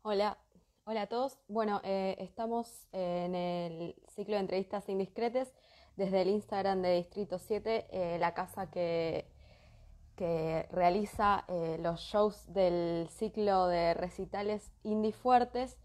Hola, hola a todos. Bueno, estamos en el ciclo de entrevistas indiscretes desde el Instagram de Distrito 7, la casa que realiza los shows del ciclo de recitales Indie Fuertes,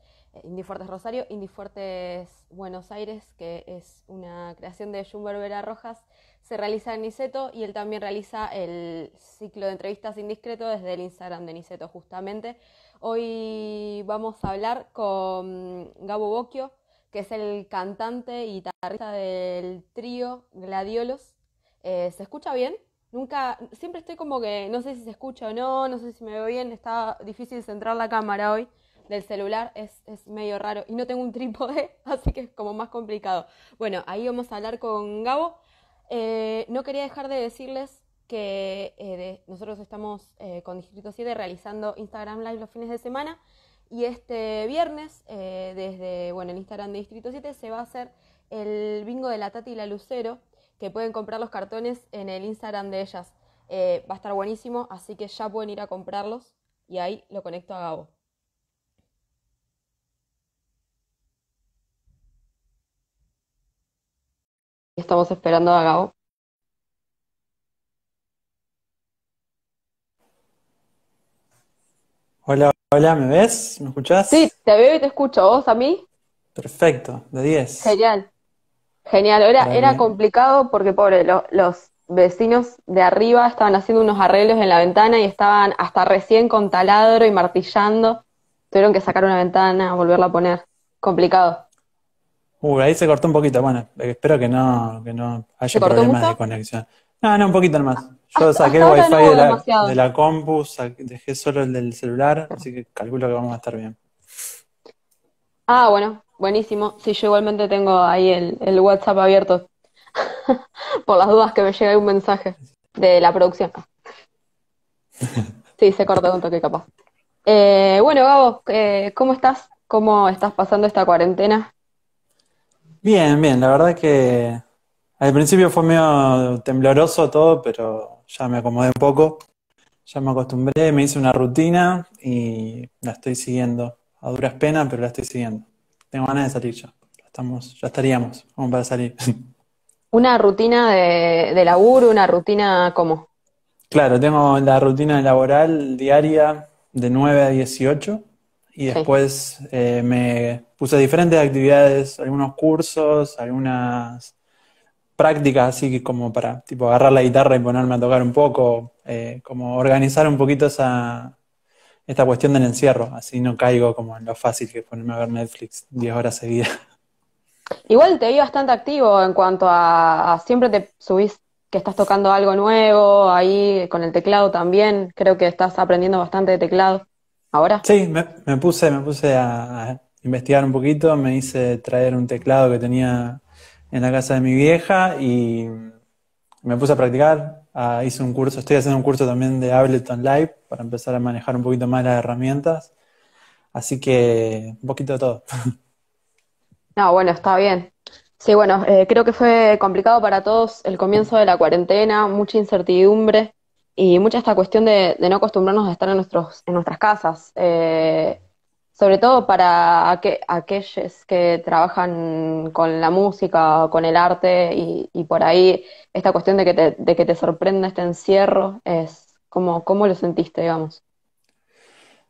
Indie Fuertes Rosario, Indie Fuertes Buenos Aires, que es una creación de Jumber Vera Rojas. Se realiza en Niceto y él también realiza el ciclo de entrevistas indiscreto desde el Instagram de Niceto justamente. Hoy vamos a hablar con Gabo Bocchio, que es el cantante y guitarrista del trío Gladiolos. ¿Se escucha bien? Nunca, siempre estoy como que no sé si se escucha o no, no sé si me veo bien, está difícil centrar la cámara hoy del celular, es medio raro y no tengo un trípode, así que es como más complicado. Bueno, ahí vamos a hablar con Gabo. No quería dejar de decirles que nosotros estamos con Distrito 7 realizando Instagram Live los fines de semana y este viernes desde bueno, el Instagram de Distrito 7 se va a hacer el bingo de la Tati y la Lucero, que pueden comprar los cartones en el Instagram de ellas. Va a estar buenísimo, así que ya pueden ir a comprarlos y ahí lo conecto a Gabo. Estamos esperando a Gabo. Hola, hola, ¿me ves? ¿Me Sí, escuchás? te veo y te escucho. ¿Vos a mí? Perfecto, de 10. Genial. Genial, era, Para era que... complicado porque, pobre, los vecinos de arriba estaban haciendo unos arreglos en la ventana y estaban hasta recién con taladro y martillando. Tuvieron que sacar una ventana, volverla a poner. Complicado. ahí se cortó un poquito. Bueno, espero que no ¿Se haya cortó problemas de mucho? conexión. No, no, un poquito nomás. Yo Hasta, saqué el hasta ahora wifi no de demasiado. la compu, dejé solo el del celular, así que calculo que vamos a estar bien. Ah, bueno, buenísimo. Sí, yo igualmente tengo ahí el WhatsApp abierto por las dudas que me llegue un mensaje de la producción. Sí, se cortó un toque capaz. Bueno, Gabo, ¿cómo estás? ¿Cómo estás pasando esta cuarentena? Bien, bien, la verdad que al principio fue medio tembloroso todo, pero ya me acomodé un poco. Ya me acostumbré, me hice una rutina y la estoy siguiendo. A duras penas, pero la estoy siguiendo. Tengo ganas de salir ya. Ya estaríamos, como para salir. Una rutina de laburo, una rutina ¿cómo? Claro, tengo la rutina laboral diaria de 9 a 18 y Sí. después me puse diferentes actividades, algunos cursos, algunas prácticas, así que como para tipo agarrar la guitarra y ponerme a tocar un poco, como organizar un poquito esta cuestión del encierro, así no caigo como en lo fácil que es ponerme a ver Netflix 10 horas seguidas. Igual te vi bastante activo en cuanto a siempre te subís que estás tocando algo nuevo, ahí con el teclado también, creo que estás aprendiendo bastante de teclado. ¿Ahora? Sí, me puse a investigar un poquito, me hice traer un teclado que tenía en la casa de mi vieja y me puse a practicar. Hice un curso, estoy haciendo un curso también de Ableton Live para empezar a manejar un poquito más las herramientas. Así que un poquito de todo. No, bueno, está bien. Sí, bueno, creo que fue complicado para todos el comienzo de la cuarentena, mucha incertidumbre y mucha esta cuestión de no acostumbrarnos a estar en nuestras casas. Sobre todo para aquellos que trabajan con la música o con el arte y por ahí esta cuestión de que te sorprenda este encierro es ¿cómo lo sentiste, digamos?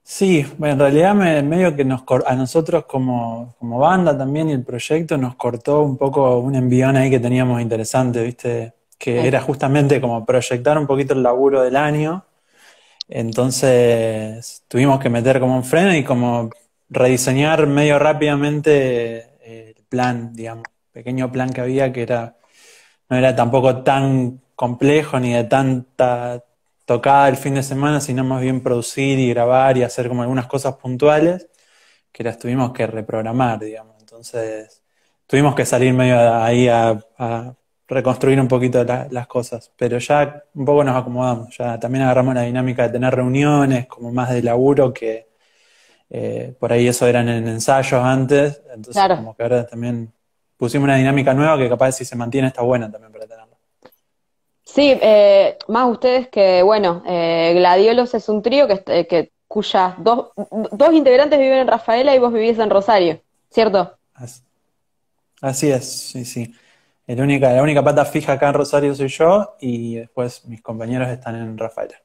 Sí, bueno, en realidad medio que a nosotros como banda también y el proyecto nos cortó un poco un envión ahí que teníamos interesante, ¿viste? Que Sí, era justamente como proyectar un poquito el laburo del año. Entonces tuvimos que meter como un freno y como rediseñar medio rápidamente el plan, digamos, pequeño plan que había que no era tampoco tan complejo ni de tanta tocada el fin de semana, sino más bien producir y grabar y hacer como algunas cosas puntuales que las tuvimos que reprogramar, digamos. Entonces tuvimos que salir medio ahí a reconstruir un poquito las cosas, pero ya un poco nos acomodamos, ya también agarramos la dinámica de tener reuniones como más de laburo que por ahí eso eran en ensayos antes, entonces claro. como que ahora también pusimos una dinámica nueva que capaz si se mantiene está buena también para tenerla. Sí, más ustedes que, bueno, Gladiolos es un trío que cuyas dos integrantes viven en Rafaela y vos vivís en Rosario, ¿cierto? As- Así es, sí, sí. La única pata fija acá en Rosario soy yo y después mis compañeros están en Rafaela.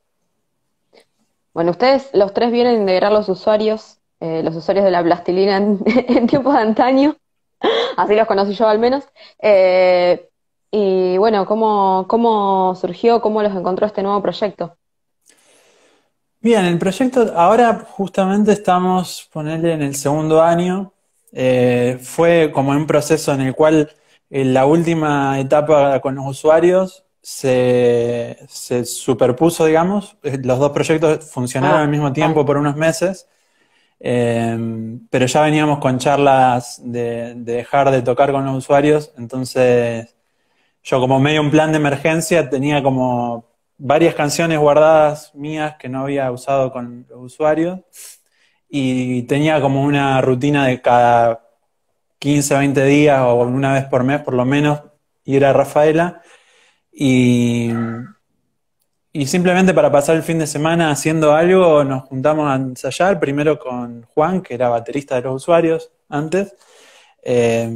Bueno, ustedes los tres vienen a integrar los usuarios de la plastilina en, en tiempos de antaño, así los conocí yo al menos. Eh, y bueno, ¿cómo surgió, cómo los encontró este nuevo proyecto? Bien, el proyecto ahora justamente estamos, ponerle en el segundo año. Fue como un proceso en el cual en la última etapa con los usuarios se superpuso, digamos. Los dos proyectos funcionaron Ah, al mismo vale. tiempo por unos meses, pero ya veníamos con charlas de dejar de tocar con los usuarios, entonces yo como medio un plan de emergencia tenía como varias canciones guardadas mías que no había usado con los usuarios y tenía como una rutina de cada 15 20 días o una vez por mes por lo menos ir a Rafaela y, y simplemente para pasar el fin de semana haciendo algo nos juntamos a ensayar, primero con Juan, que era baterista de los usuarios antes, eh,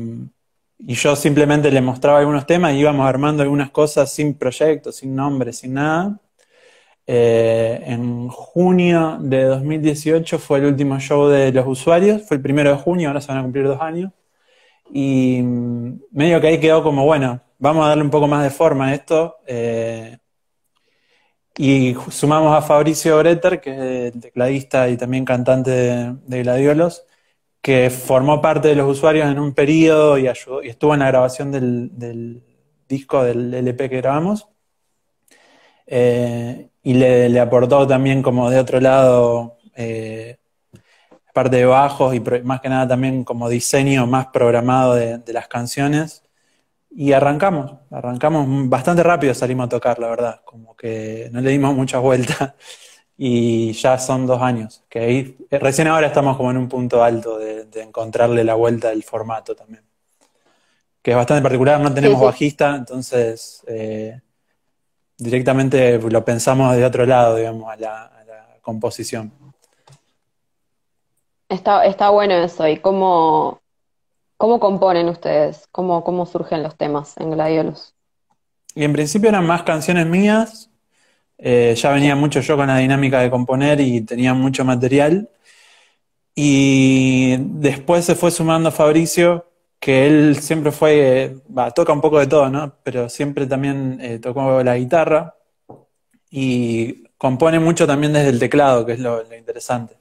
y yo simplemente le mostraba algunos temas y íbamos armando algunas cosas sin proyecto, sin nombre, sin nada. En junio de 2018 fue el último show de los usuarios, fue el 1 de junio, ahora se van a cumplir 2 años. Y medio que ahí quedó como, bueno, vamos a darle un poco más de forma a esto. Y sumamos a Fabricio Breter, que es el tecladista y también cantante de Gladiolos, que formó parte de los usuarios en un periodo y ayudó, y estuvo en la grabación del disco del LP que grabamos. Y le aportó también como de otro lado, parte de bajos y más que nada también como diseño más programado de las canciones. Y arrancamos bastante rápido, salimos a tocar, la verdad, como que no le dimos muchas vueltas y ya son 2 años, que ahí, recién ahora estamos como en un punto alto de encontrarle la vuelta del formato también, que es bastante particular, no Sí, tenemos sí, bajista, entonces directamente lo pensamos de otro lado, digamos, a la composición. está bueno eso. ¿Y cómo componen ustedes? ¿Cómo surgen los temas en Gladiolos? Y en principio eran más canciones mías, ya venía Sí. mucho yo con la dinámica de componer y tenía mucho material. Y después se fue sumando Fabricio, que él siempre fue, toca un poco de todo, ¿no? Pero siempre también tocó la guitarra y compone mucho también desde el teclado, que es lo interesante.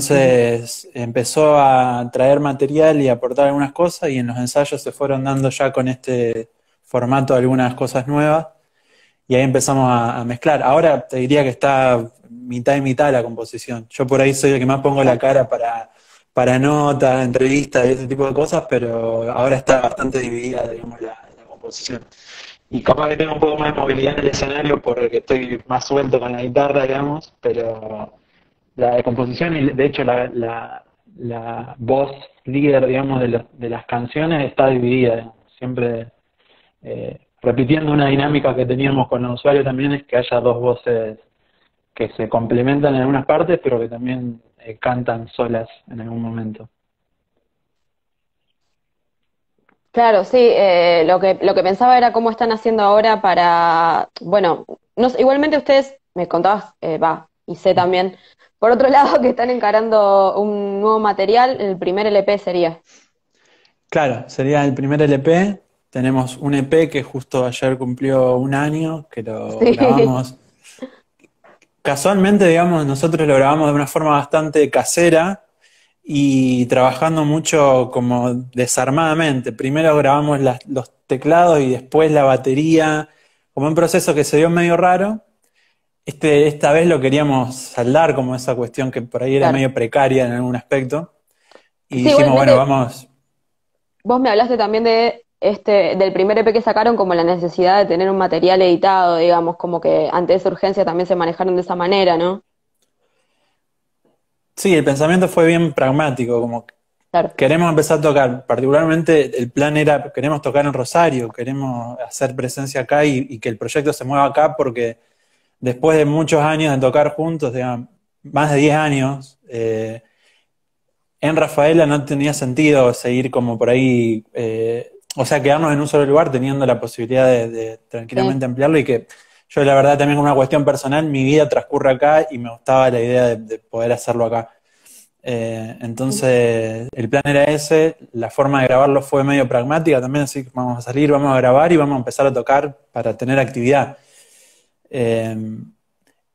Ujú. Entonces empezó a traer material y a aportar algunas cosas y en los ensayos se fueron dando ya con este formato algunas cosas nuevas y ahí empezamos a mezclar. Ahora te diría que está mitad y mitad la composición. Yo por ahí soy el que más pongo la Claro. cara para notas, entrevistas y ese tipo de cosas, pero ahora está bastante dividida, digamos, la composición. Y capaz que tengo un poco más de movilidad en el escenario porque estoy más suelto con la guitarra, digamos, pero la composición y de hecho la voz líder, digamos, de las canciones está dividida, digamos. Siempre repitiendo una dinámica que teníamos con los usuarios también es que haya dos voces que se complementan en algunas partes, pero que también cantan solas en algún momento. Claro, sí, lo que pensaba era cómo están haciendo ahora para, bueno, no sé, igualmente ustedes me contabas, y sé también, por otro lado, que están encarando un nuevo material, el primer LP sería. Claro, sería el primer LP. Tenemos un EP que justo ayer cumplió 1 año, que lo Sí, grabamos. Casualmente, digamos, nosotros lo grabamos de una forma bastante casera y trabajando mucho como desarmadamente. Primero grabamos los teclados y después la batería, como un proceso que se dio medio raro. Esta vez lo queríamos saldar como esa cuestión que por ahí era claro. medio precaria en algún aspecto. Y Sí, dijimos, bueno, igualmente, vamos. vos me hablaste también del primer EP que sacaron, como la necesidad de tener un material editado, digamos, como que ante esa urgencia también se manejaron de esa manera, ¿no? Sí, el pensamiento fue bien pragmático, como Claro. queremos empezar a tocar. Particularmente el plan era, queremos tocar en Rosario, queremos hacer presencia acá y que el proyecto se mueva acá porque después de muchos años de tocar juntos, digamos, más de 10 años, en Rafaela no tenía sentido seguir como por ahí, o sea, quedarnos en un solo lugar teniendo la posibilidad de Sí. tranquilamente ampliarlo y que yo la verdad también como una cuestión personal, mi vida transcurre acá y me gustaba la idea de poder hacerlo acá. Entonces, el plan era ese, la forma de grabarlo fue medio pragmática también, así que vamos a salir, vamos a grabar y vamos a empezar a tocar para tener actividad. Eh,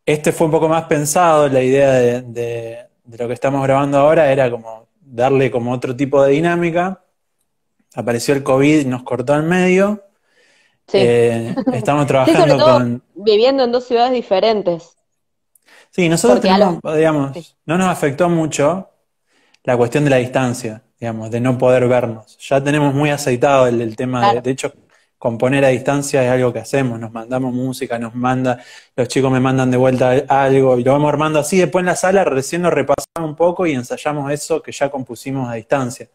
este fue un poco más pensado, la idea de lo que estamos grabando ahora era como darle como otro tipo de dinámica. Apareció el COVID y nos cortó en medio. Sí. Estamos Sí, sobre trabajando todo con... viviendo en dos ciudades diferentes, Sí, nosotros porque a los... tenemos, Sí, digamos, no nos afectó mucho la cuestión de la distancia, digamos, de no poder vernos. Ya tenemos muy aceitado el tema claro. de hecho, componer a distancia es algo que hacemos, nos mandamos música, los chicos me mandan de vuelta algo y lo vamos armando así, después en la sala recién lo repasamos un poco y ensayamos eso que ya compusimos a distancia.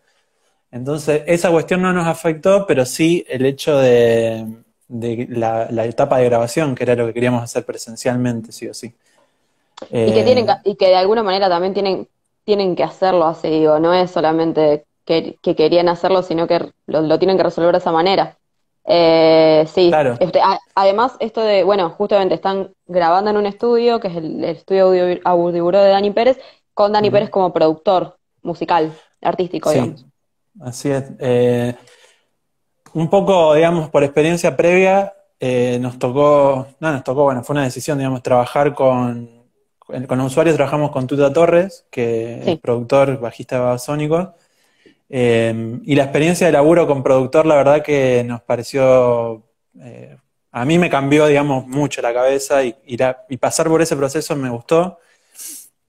Entonces, esa cuestión no nos afectó, pero sí el hecho de la etapa de grabación, que era lo que queríamos hacer presencialmente, sí o sí. Y que Eh, y que de alguna manera también tienen que hacerlo así, digo, no es solamente que querían hacerlo, sino que lo tienen que resolver de esa manera. Sí, claro. además esto de, bueno, justamente están grabando en un estudio, que es el estudio Audioburo de Dani Pérez, con Dani Pérez Ujú. como productor musical, artístico, Sí, digamos. así es. Un poco, digamos, por experiencia previa, nos tocó, bueno, fue una decisión, digamos, trabajar con los usuarios, trabajamos con Tuta Torres, que es Sí, productor, bajista de Babasónicos, y la experiencia de laburo con productor, la verdad que nos pareció, a mí me cambió, digamos, mucho la cabeza y pasar por ese proceso me gustó.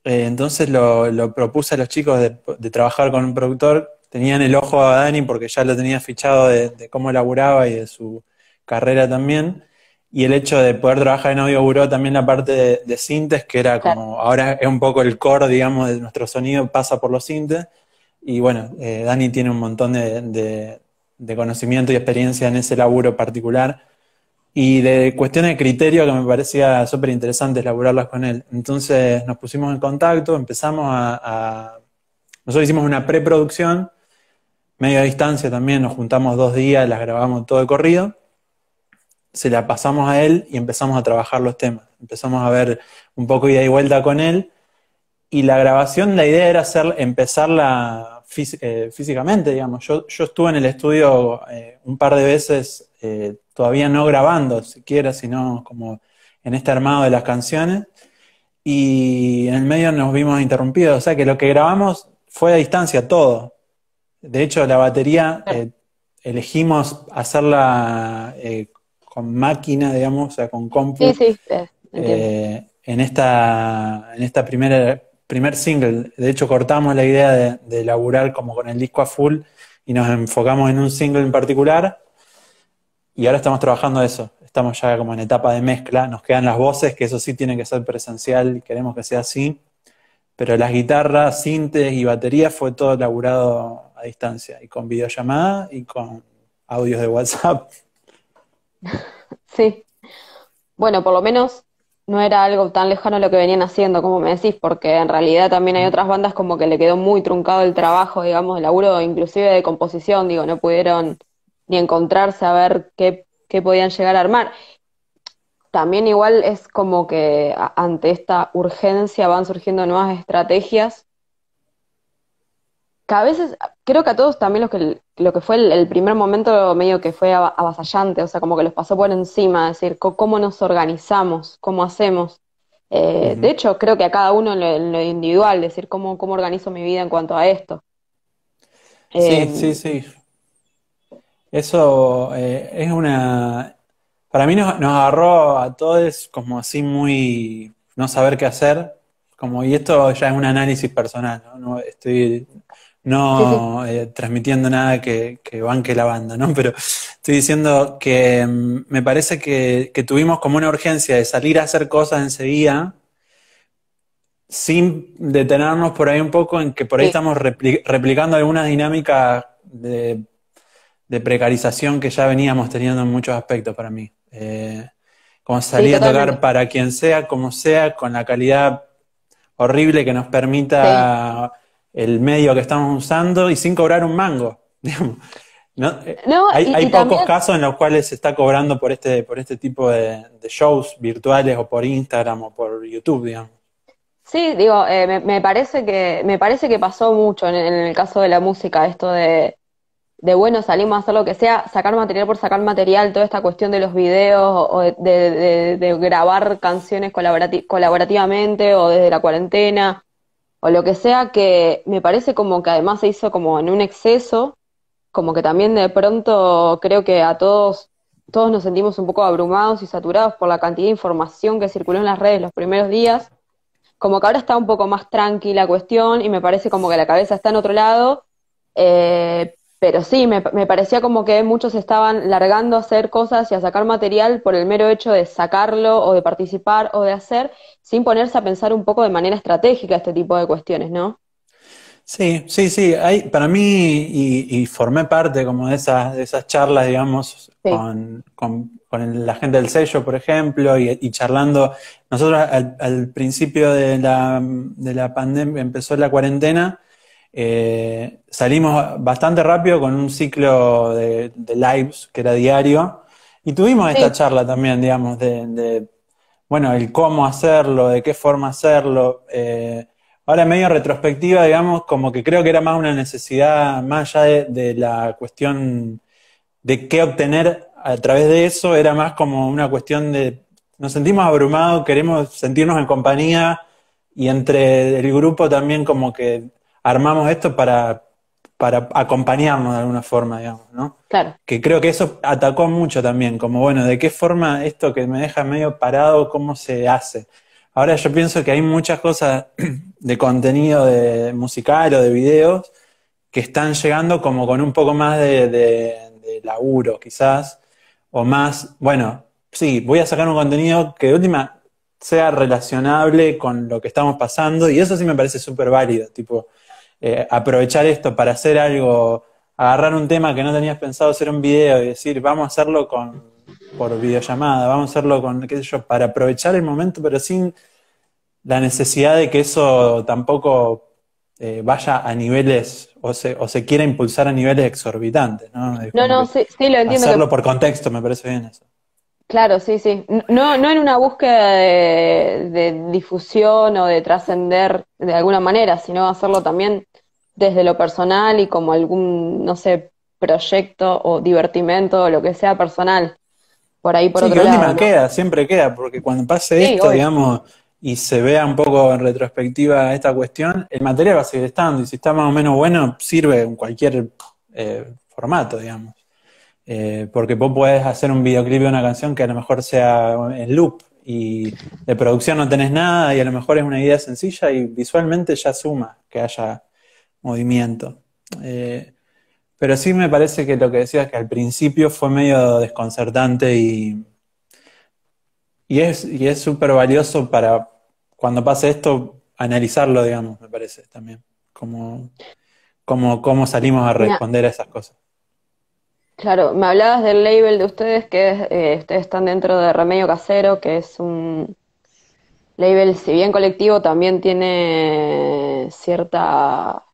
Entonces lo propuse a los chicos de trabajar con un productor. Tenían el ojo a Dani porque ya lo tenía fichado de cómo laburaba y de su carrera también. Y el hecho de poder trabajar en Audio Buró también la parte de sintes, que era claro. como, ahora es un poco el core, digamos, de nuestro sonido, pasa por los sintes. Y bueno, Dani tiene un montón de conocimiento y experiencia en ese laburo particular y de cuestiones de criterio que me parecía súper interesante elaborarlas con él. Entonces nos pusimos en contacto, nosotros hicimos una preproducción, medio a distancia también, nos juntamos 2 días, las grabamos todo de corrido, se la pasamos a él y empezamos a trabajar los temas. Empezamos a ver un poco ida y vuelta con él y la grabación, la idea era empezarla físicamente, digamos. Yo estuve en el estudio un par de veces, todavía no grabando siquiera, sino como en este armado de las canciones, y en el medio nos vimos interrumpidos. O sea que lo que grabamos fue a distancia todo. De hecho, la batería Claro. elegimos hacerla con máquina, digamos, o sea, con Sí, compu sí, entiendo. en esta primer single. De hecho, cortamos la idea de laburar como con el disco a full y nos enfocamos en un single en particular y ahora estamos trabajando eso. Estamos ya como en etapa de mezcla. Nos quedan las voces, que eso sí tiene que ser presencial y queremos que sea así. Pero las guitarras, sintes y batería fue todo laburado a distancia y con videollamada y con audios de WhatsApp. Sí. Bueno, por lo menos no era algo tan lejano a lo que venían haciendo, como me decís, porque en realidad también hay otras bandas como que le quedó muy truncado el trabajo, digamos, el laburo, inclusive de composición, digo, no pudieron ni encontrarse a ver qué podían llegar a armar. También igual es como que ante esta urgencia van surgiendo nuevas estrategias que a veces, creo que a todos también lo que fue el primer momento medio que fue avasallante, o sea, como que les pasó por encima, decir, cómo nos organizamos, cómo hacemos. De Ujú. hecho, creo que a cada uno en lo individual, decir, cómo organizo mi vida en cuanto a esto. Sí, sí, Eh, sí. Eso es una... Para mí nos agarró a todos como así muy... no saber qué hacer. Como, y esto ya es un análisis personal, ¿no? No estoy sí, sí, transmitiendo nada que banque la banda, ¿no? Pero estoy diciendo que me parece que tuvimos como una urgencia de salir a hacer cosas enseguida, sin detenernos por ahí un poco en que por ahí sí, estamos replicando algunas dinámicas de precarización que ya veníamos teniendo en muchos aspectos para mí. Como sí, salir a tocar totalmente. para quien sea, como sea, con la calidad, horrible que nos Sí. permita el medio que estamos usando y sin cobrar un mango. Digamos. ¿No? No, Hay y pocos también, casos en los cuales se está cobrando por este tipo de shows virtuales o por Instagram o por YouTube, digamos. sí, digo, me parece que pasó mucho en el caso de la música, esto de bueno, salimos a hacer lo que sea, sacar material por sacar material, toda esta cuestión de los videos o de grabar canciones colaborativamente o desde la cuarentena o lo que sea, que me parece como que además se hizo como en un exceso, como que también de pronto creo que a todos nos sentimos un poco abrumados y saturados por la cantidad de información que circuló en las redes los primeros días, como que ahora está un poco más tranquila la cuestión y me parece como que la cabeza está en otro lado, pero sí, me parecía como que muchos estaban largando a hacer cosas y a sacar material por el mero hecho de sacarlo o de participar o de hacer, sin ponerse a pensar un poco de manera estratégica este tipo de cuestiones, ¿no? Sí, sí, sí. Hay, para mí, y formé parte como de esas charlas, digamos, Sí, con la gente del sello, por ejemplo, y charlando. Nosotros al principio de la pandemia, empezó la cuarentena, salimos bastante rápido con un ciclo de lives que era diario, y tuvimos esta sí, charla también, digamos, bueno, el cómo hacerlo, de qué forma hacerlo. Ahora medio retrospectiva, digamos, como que creo que era más una necesidad, más allá de la cuestión de qué obtener a través de eso, era más como una cuestión de, nos sentimos abrumados, queremos sentirnos en compañía y entre el grupo también como que armamos esto para acompañarnos de alguna forma, digamos, ¿no? claro. Que creo que eso atacó mucho también, como bueno, ¿de qué forma esto que me deja medio parado, cómo se hace? Ahora yo pienso que hay muchas cosas de contenido de musical o de videos que están llegando como con un poco más de laburo, quizás, o más, bueno, sí, voy a sacar un contenido que de última sea relacionable con lo que estamos pasando, y eso sí me parece súper válido, tipo, aprovechar esto para hacer algo, agarrar un tema que no tenías pensado hacer un video y decir, vamos a hacerlo por videollamada, vamos a hacerlo con, qué sé yo, para aprovechar el momento, pero sin la necesidad de que eso tampoco vaya a niveles o se quiera impulsar a niveles exorbitantes, ¿no? Es No, como no, que sí, sí, lo entiendo que hacerlo por contexto me parece bien eso. claro, sí, sí. No, no en una búsqueda de difusión o de trascender de alguna manera, sino hacerlo también desde lo personal y como algún, no sé, proyecto o divertimento o lo que sea personal, por ahí por Sí, que otro lado, última ¿no? queda, siempre queda, porque cuando pase Sí, esto, obvio. digamos, y se vea un poco en retrospectiva esta cuestión, el material va a seguir estando, y si está más o menos bueno, sirve en cualquier formato, digamos. Porque vos podés hacer un videoclip de una canción que a lo mejor sea en loop y de producción no tenés nada y a lo mejor es una idea sencilla y visualmente ya suma que haya movimiento. Eh, pero sí me parece que lo que decías que al principio fue medio desconcertante y es súper valioso para cuando pase esto analizarlo, digamos, me parece también, como, cómo salimos a Me- responder a esas cosas. claro, me hablabas del label de ustedes, que es, ustedes están dentro de Remedio Casero, que es un label, si bien colectivo, también tiene cierta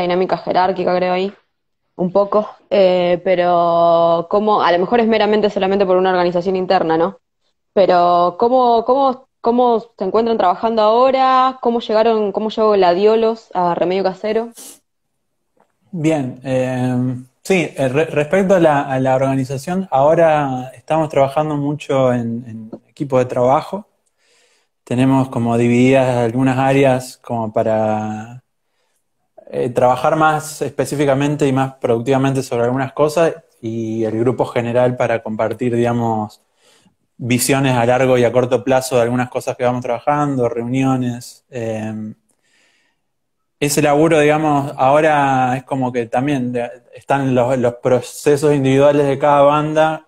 dinámica jerárquica, creo ahí, un poco, pero como, a lo mejor es meramente solamente por una organización interna, ¿no? Pero ¿cómo se encuentran trabajando ahora? Cómo llegó la Diolos a Remedio Casero? Bien, sí, respecto a la organización, ahora estamos trabajando mucho en equipo de trabajo. Tenemos como divididas algunas áreas como para trabajar más específicamente y más productivamente sobre algunas cosas y el grupo general para compartir, digamos, visiones a largo y a corto plazo de algunas cosas que vamos trabajando, reuniones. Ese laburo, digamos, ahora es como que también están los procesos individuales de cada banda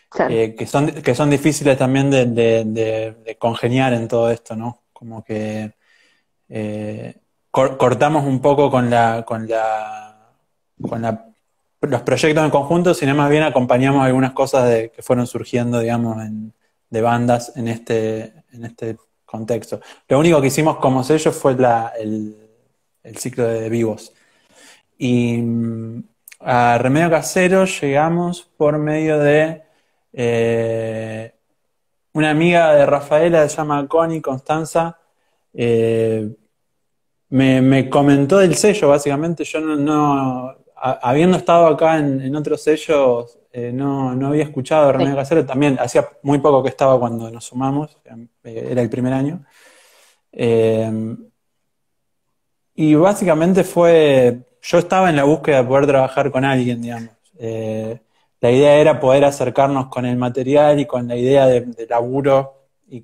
Claro. que son difíciles también de congeniar en todo esto, ¿no? Como que eh, cortamos un poco con los proyectos en conjunto, sino más bien acompañamos algunas cosas que fueron surgiendo, digamos, de bandas en este contexto. Lo único que hicimos como sello fue el ciclo de vivos. Y a Remedio Casero llegamos por medio de una amiga de Rafaela, se llama Connie Constanza, me comentó del sello, básicamente. Yo habiendo estado acá en otros sellos, no había escuchado de Remedio Sí. Casero. También hacía muy poco que estaba cuando nos sumamos, era el primer año. Eh, y básicamente yo estaba en la búsqueda de poder trabajar con alguien, digamos. La idea era poder acercarnos con el material y con la idea de laburo y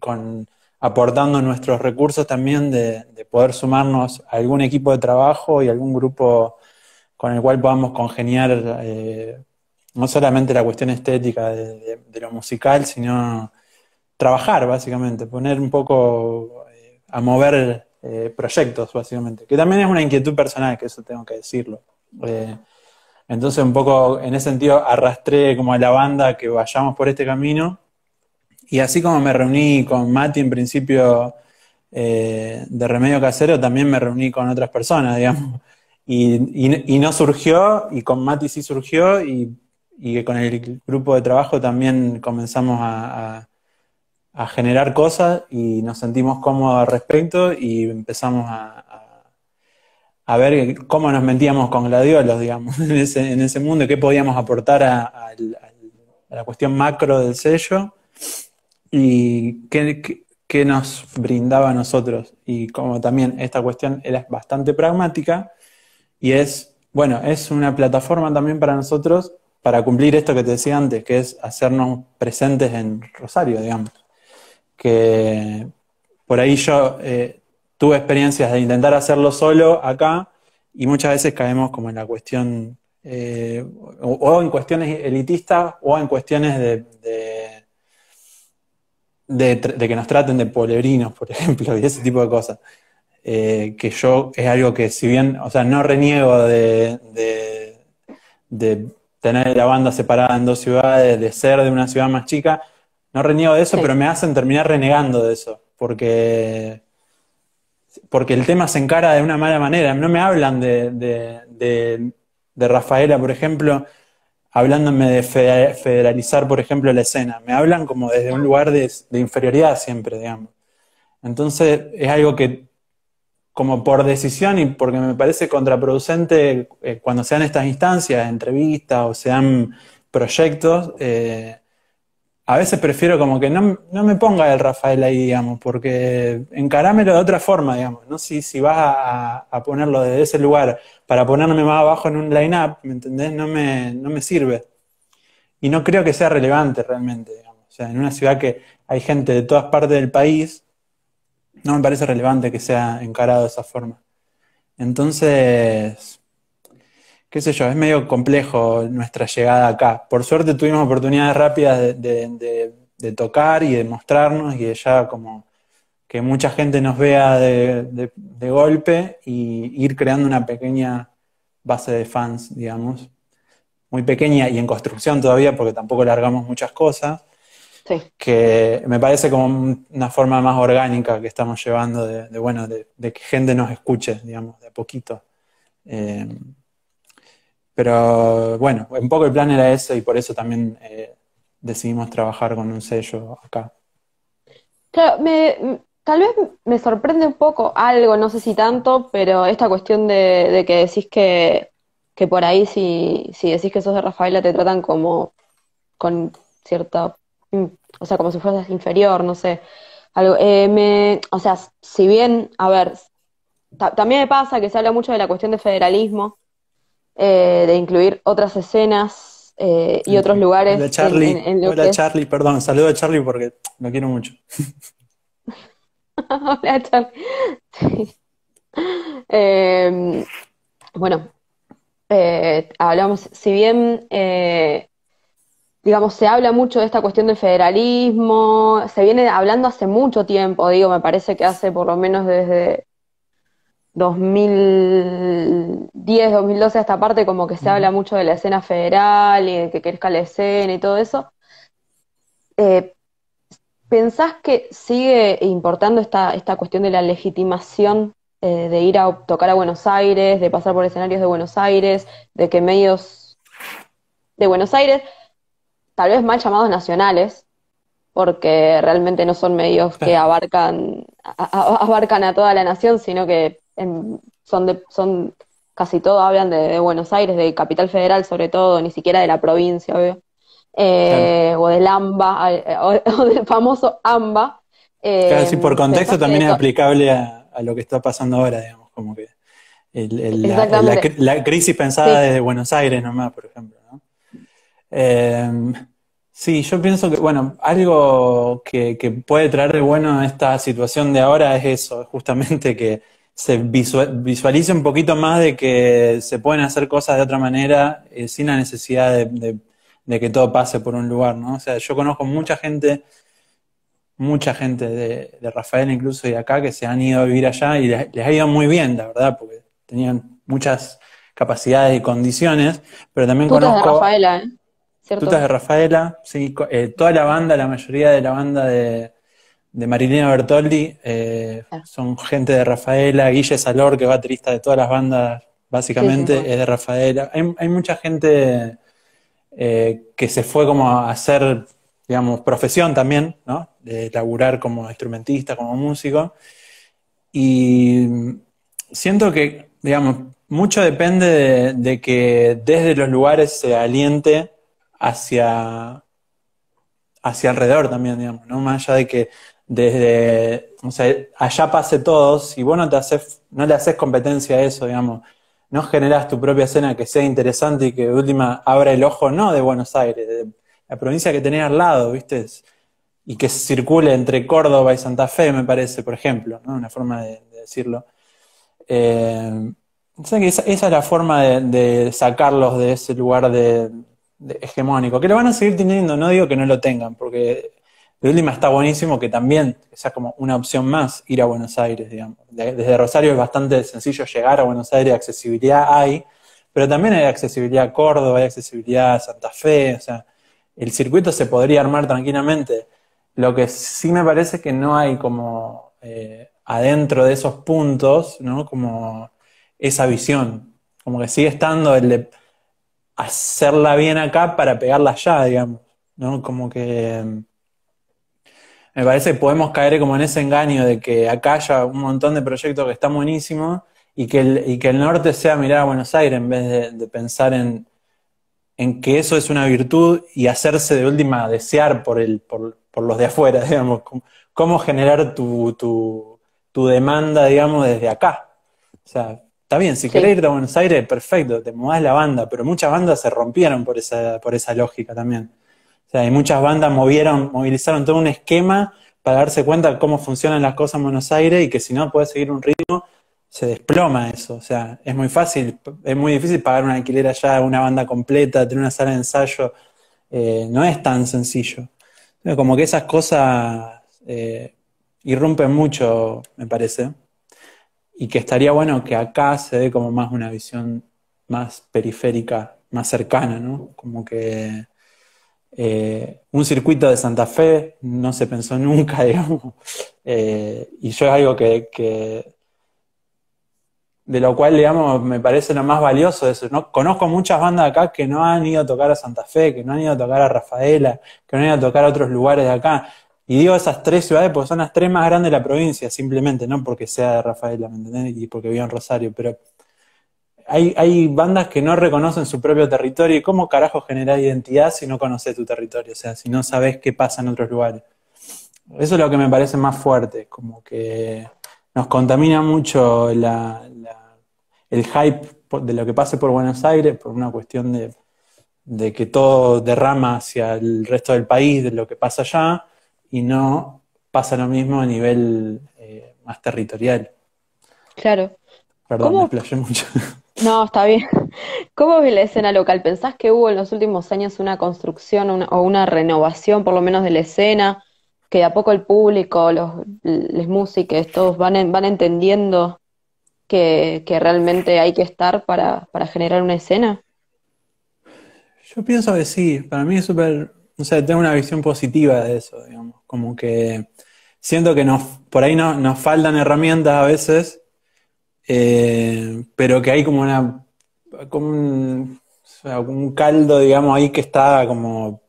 aportando nuestros recursos también de poder sumarnos a algún equipo de trabajo y algún grupo con el cual podamos congeniar, no solamente la cuestión estética de lo musical, sino trabajar, básicamente, poner un poco a mover proyectos, básicamente, que también es una inquietud personal, que eso tengo que decirlo. Entonces, un poco en ese sentido, arrastré como a la banda que vayamos por este camino, y así como me reuní con Mati en principio de Remedio Casero, también me reuní con otras personas, digamos. Y no surgió, y con Mati sí surgió, y con el grupo de trabajo también comenzamos a generar cosas y nos sentimos cómodos al respecto y empezamos a ver cómo nos metíamos con gladiolos, digamos, en ese mundo, y qué podíamos aportar a la cuestión macro del sello y qué nos brindaba a nosotros. Y como también esta cuestión era bastante pragmática y bueno, es una plataforma también para nosotros para cumplir esto que te decía antes, que es hacernos presentes en Rosario, digamos. Que por ahí yo tuve experiencias de intentar hacerlo solo acá y muchas veces caemos como en la cuestión, o en cuestiones elitistas o en cuestiones de que nos traten de polebrinos, por ejemplo, y ese tipo de cosas. Que yo es algo que si bien, o sea, no reniego de tener la banda separada en dos ciudades, de ser de una ciudad más chica, no reniego de eso, Sí. pero me hacen terminar renegando de eso, porque el tema se encara de una mala manera. No me hablan de Rafaela, por ejemplo, hablándome de federalizar, por ejemplo, la escena. Me hablan como desde un lugar de inferioridad siempre, digamos. Entonces es algo que, como por decisión y porque me parece contraproducente, cuando se dan estas instancias, entrevistas o se dan proyectos, a veces prefiero como que no me ponga el Rafael ahí, digamos, porque encarámelo de otra forma, digamos, ¿no? Si vas a ponerlo desde ese lugar para ponerme más abajo en un line-up, ¿me entendés? No me sirve. Y no creo que sea relevante realmente, digamos. O sea, en una ciudad que hay gente de todas partes del país, no me parece relevante que sea encarado de esa forma. Entonces, qué sé yo, es medio complejo nuestra llegada acá. Por suerte tuvimos oportunidades rápidas de tocar y de mostrarnos y de ya como que mucha gente nos vea de golpe y ir creando una pequeña base de fans, digamos, muy pequeña y en construcción todavía porque tampoco largamos muchas cosas, Sí. que me parece como una forma más orgánica que estamos llevando bueno, de que gente nos escuche, digamos, de a poquito. Eh, pero bueno, un poco el plan era ese y por eso también decidimos trabajar con un sello acá. Claro, tal vez me sorprende un poco algo, no sé si tanto, pero esta cuestión de que decís que por ahí si decís que sos de Rafaela te tratan como con cierta, o sea, como si fueras inferior, no sé. Algo, o sea, si bien, a ver, también me pasa que se habla mucho de la cuestión de federalismo, de incluir otras escenas y otros Hola lugares Charlie, en lo hola que es. Charlie, perdón, saludo a Charlie porque lo quiero mucho. Hola, Char. Sí. Eh, bueno, hablamos, si bien, digamos, se habla mucho de esta cuestión del federalismo, se viene hablando hace mucho tiempo, digo, me parece que hace por lo menos desde 2010, 2012 a esta parte, como que se Ujú. habla mucho de la escena federal y de que crezca la escena y todo eso. Eh, ¿Pensás que sigue importando esta cuestión de la legitimación de ir a tocar a Buenos Aires, de pasar por escenarios de Buenos Aires, de que medios de Buenos Aires, tal vez mal llamados nacionales, porque realmente no son medios que abarcan a toda la nación, sino que son casi todo hablan de Buenos Aires, de Capital Federal sobre todo, ni siquiera de la provincia, obvio. Claro. O del AMBA, o del famoso AMBA. Claro, sí, por contexto ¿Pensás que también es aplicable a lo que está pasando ahora, digamos, como que exactamente, la crisis pensada sí, desde Buenos Aires nomás, por ejemplo, ¿no? Eh, sí, yo pienso que, bueno, algo que puede traer de bueno a esta situación de ahora es eso, justamente que se visualice un poquito más de que se pueden hacer cosas de otra manera sin la necesidad de que todo pase por un lugar, ¿no? O sea, yo conozco mucha gente de Rafael incluso y de acá que se han ido a vivir allá y les ha ido muy bien, la verdad, porque tenían muchas capacidades y condiciones, pero también tutas de conozco Rafaela, tutas ¿cierto? de Rafaela, sí, toda la banda, la mayoría de la banda de Marilina Bertoldi Ah, son gente de Rafaela, Guille Salor, que es baterista de todas las bandas, sí, sí, básicamente, bueno. es de Rafaela. Hay mucha gente que se fue como a hacer, digamos, profesión también, ¿no? De laburar como instrumentista, como músico. Y siento que, digamos, mucho depende de que desde los lugares se aliente hacia, hacia alrededor también, digamos, ¿no? Más allá de que desde, o sea, allá pase todo, si vos no le haces competencia a eso, digamos, no generas tu propia escena que sea interesante y que de última abra el ojo, no de Buenos Aires, de la provincia que tenés al lado, ¿viste? Y que circule entre Córdoba y Santa Fe, me parece, por ejemplo, ¿no? Una forma de decirlo. O sea que esa es la forma de sacarlos de ese lugar de hegemónico, que lo van a seguir teniendo, no digo que no lo tengan, porque de última está buenísimo que también sea como una opción más ir a Buenos Aires, digamos. Desde Rosario es bastante sencillo llegar a Buenos Aires, accesibilidad hay, pero también hay accesibilidad a Córdoba, hay accesibilidad a Santa Fe, o sea, el circuito se podría armar tranquilamente. Lo que sí me parece que no hay como adentro de esos puntos, ¿no? Como esa visión, como que sigue estando el de hacerla bien acá para pegarla allá, digamos, ¿no? Como que me parece que podemos caer como en ese engaño de que acá haya un montón de proyectos que están buenísimos y que el norte sea mirar a Buenos Aires en vez de pensar en que eso es una virtud y hacerse de última desear por los de afuera, digamos, cómo generar tu demanda, digamos, desde acá. O sea, está bien, si querés Sí, irte a Buenos Aires, perfecto, te mudás la banda, pero muchas bandas se rompieron por esa lógica también. O sea, y muchas bandas movilizaron todo un esquema para darse cuenta de cómo funcionan las cosas en Buenos Aires y que si no puedes seguir un ritmo, se desploma eso. O sea, es muy fácil, es muy difícil pagar un alquiler allá, una banda completa, tener una sala de ensayo. No es tan sencillo. Como que esas cosas irrumpen mucho, me parece. Y que estaría bueno que acá se dé como más una visión más periférica, más cercana, ¿no? Como que un circuito de Santa Fe no se pensó nunca, digamos. Y yo es algo de lo cual, digamos, me parece lo más valioso de eso, ¿no? Conozco muchas bandas acá que no han ido a tocar a Santa Fe, que no han ido a tocar a Rafaela, que no han ido a tocar a otros lugares de acá. Y digo esas tres ciudades porque son las tres más grandes de la provincia, simplemente, no porque sea de Rafaela, ¿me entendés? Y porque vivo en Rosario, pero hay bandas que no reconocen su propio territorio. ¿Y cómo carajo generar identidad si no conoces tu territorio? O sea, si no sabes qué pasa en otros lugares. Eso es lo que me parece más fuerte, como que nos contamina mucho el hype de lo que pase por Buenos Aires por una cuestión de que todo derrama hacia el resto del país, de lo que pasa allá, y no pasa lo mismo a nivel más territorial. claro. Perdón, me ¿Cómo? explayé mucho. No, está bien. ¿Cómo ves la escena local? ¿Pensás que hubo en los últimos años una construcción o una renovación, por lo menos, de la escena? Que de a poco el público, los músicos, todos van entendiendo que realmente hay que estar para generar una escena. Yo pienso que sí, para mí es súper. no sé, tengo una visión positiva de eso, digamos, como que siento que por ahí nos faltan herramientas a veces, pero que hay como como o sea, un caldo, digamos, ahí que está como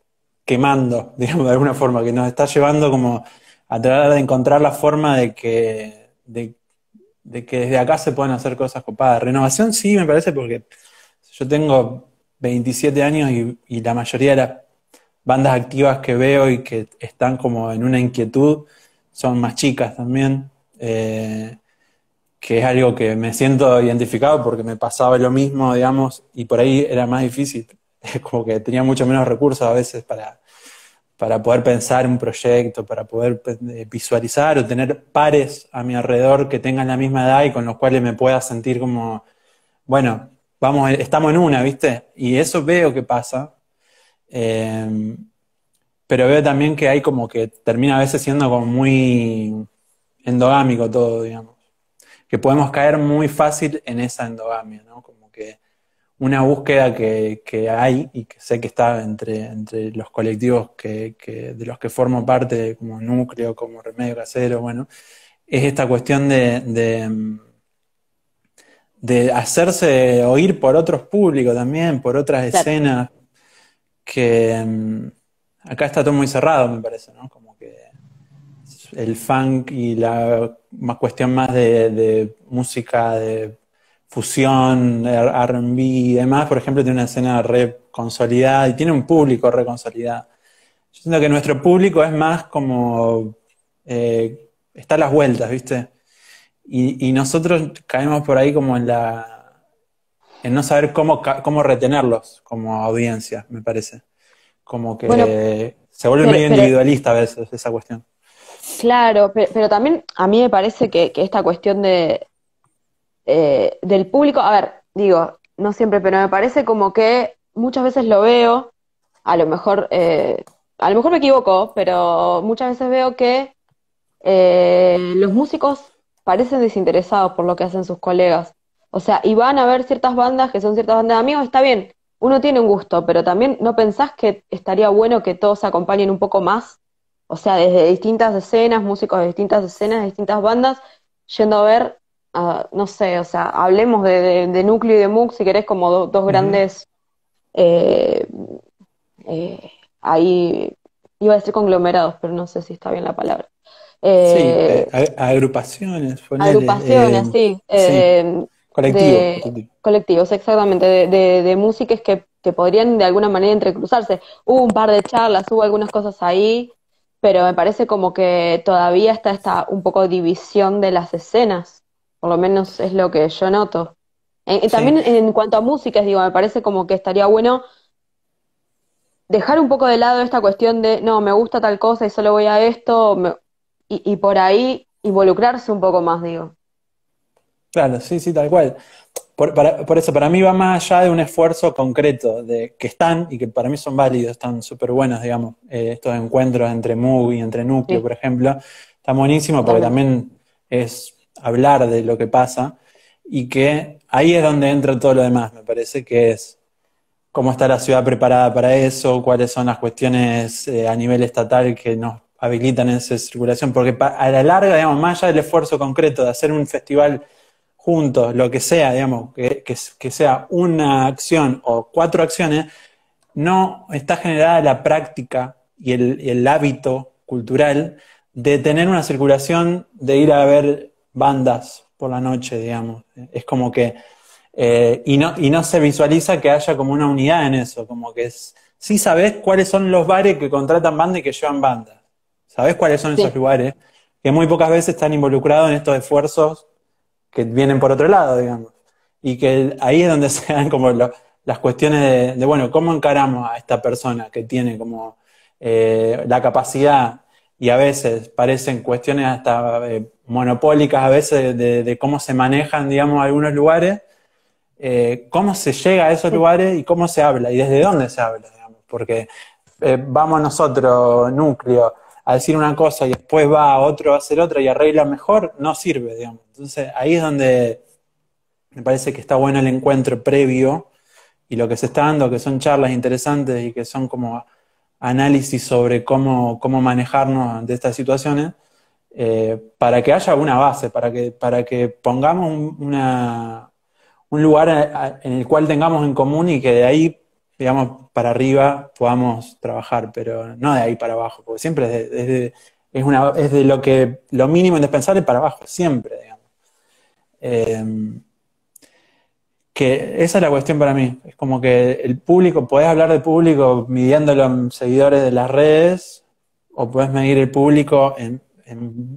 quemando, digamos, de alguna forma, que nos está llevando como a tratar de encontrar la forma de que desde acá se pueden hacer cosas copadas. Renovación sí, me parece, porque yo tengo 27 años y la mayoría de las bandas activas que veo y que están como en una inquietud son más chicas también, que es algo que me siento identificado porque me pasaba lo mismo, digamos, y por ahí era más difícil. Es como que tenía mucho menos recursos a veces para poder pensar un proyecto, para poder visualizar o tener pares a mi alrededor que tengan la misma edad y con los cuales me pueda sentir como, bueno, vamos, estamos en una, ¿viste? Y eso veo que pasa. Eh, pero veo también que hay como que termina a veces siendo como muy endogámico todo, digamos. Que podemos caer muy fácil en esa endogamia, ¿no? Como que una búsqueda que hay y que sé que está entre los colectivos de los que formo parte, como Núcleo, como Remedio Casero, bueno, es esta cuestión de hacerse oír por otros públicos también, por otras Claro. escenas, que acá está todo muy cerrado, me parece, ¿no? Como que el funk y la más cuestión más de música de fusión, R&B y demás, por ejemplo, tiene una escena re consolidada y tiene un público re consolidado. Yo siento que nuestro público es más como está a las vueltas, ¿viste? Y nosotros caemos por ahí como en no saber cómo retenerlos como audiencia, me parece. Como Bueno, que se vuelve pero, medio pero individualista a veces esa cuestión. claro, pero también a mí me parece que esta cuestión del público, a ver, digo, no siempre, pero me parece como que muchas veces lo veo, a lo mejor, a lo mejor me equivoco, pero muchas veces veo que los músicos parecen desinteresados por lo que hacen sus colegas. O sea, y van a ver ciertas bandas que son ciertas bandas de amigos, está bien, uno tiene un gusto, pero también no pensás que estaría bueno que todos se acompañen un poco más. O sea, desde distintas escenas, músicos de distintas escenas, de distintas bandas, yendo a ver, no sé, o sea, hablemos de Núcleo y de Mux, si querés, como dos Ujú. grandes, eh, ahí, iba a decir conglomerados, pero no sé si está bien la palabra. Sí, Eh, agrupaciones, ponele. Agrupaciones, sí, Sí, colectivo, de colectivo. colectivos, exactamente, de músicas que podrían de alguna manera entrecruzarse. Hubo un par de charlas, hubo algunas cosas ahí, pero me parece como que todavía está esta un poco división de las escenas, por lo menos es lo que yo noto. Sí, También en cuanto a músicas, digo, me parece como que estaría bueno dejar un poco de lado esta cuestión de, no, me gusta tal cosa y solo voy a esto, y por ahí involucrarse un poco más, digo. claro, sí, sí, tal cual. Por eso, para mí va más allá de un esfuerzo concreto, de que están, y que para mí son válidos, están súper buenos, digamos, estos encuentros entre MUG y entre Núcleo, Sí, por ejemplo, están buenísimos porque totalmente. también es hablar de lo que pasa, y que ahí es donde entra todo lo demás, me parece que es cómo está la ciudad preparada para eso, cuáles son las cuestiones a nivel estatal que nos habilitan esa circulación, porque a la larga, digamos, más allá del esfuerzo concreto de hacer un festival juntos, lo que sea, digamos, que sea una acción o cuatro acciones, no está generada la práctica y el hábito cultural de tener una circulación de ir a ver bandas por la noche, digamos. Es como que, y no se visualiza que haya como una unidad en eso, como que sí sabés cuáles son los bares que contratan bandas y que llevan bandas. Sabés cuáles son esos Sí, lugares, que muy pocas veces están involucrados en estos esfuerzos que vienen por otro lado, digamos. Y que ahí es donde se dan como las cuestiones bueno, ¿cómo encaramos a esta persona que tiene como la capacidad y a veces parecen cuestiones hasta monopólicas a veces de cómo se manejan, digamos, algunos lugares, cómo se llega a esos sí, lugares y cómo se habla y desde dónde se habla, digamos, porque vamos nosotros, núcleo, a decir una cosa y después va otro a hacer otra y arregla mejor, no sirve, digamos. Entonces ahí es donde me parece que está bueno el encuentro previo y lo que se está dando, que son charlas interesantes y que son como análisis sobre cómo manejarnos ante estas situaciones, para que haya una base, para que pongamos un lugar en el cual tengamos en común y que de ahí, digamos, para arriba podamos trabajar, pero no de ahí para abajo, porque siempre es de lo mínimo indispensable para abajo, siempre, digamos. Eh, que esa es la cuestión para mí. Es como que el público, podés hablar de público midiéndolo en seguidores de las redes, o podés medir el público en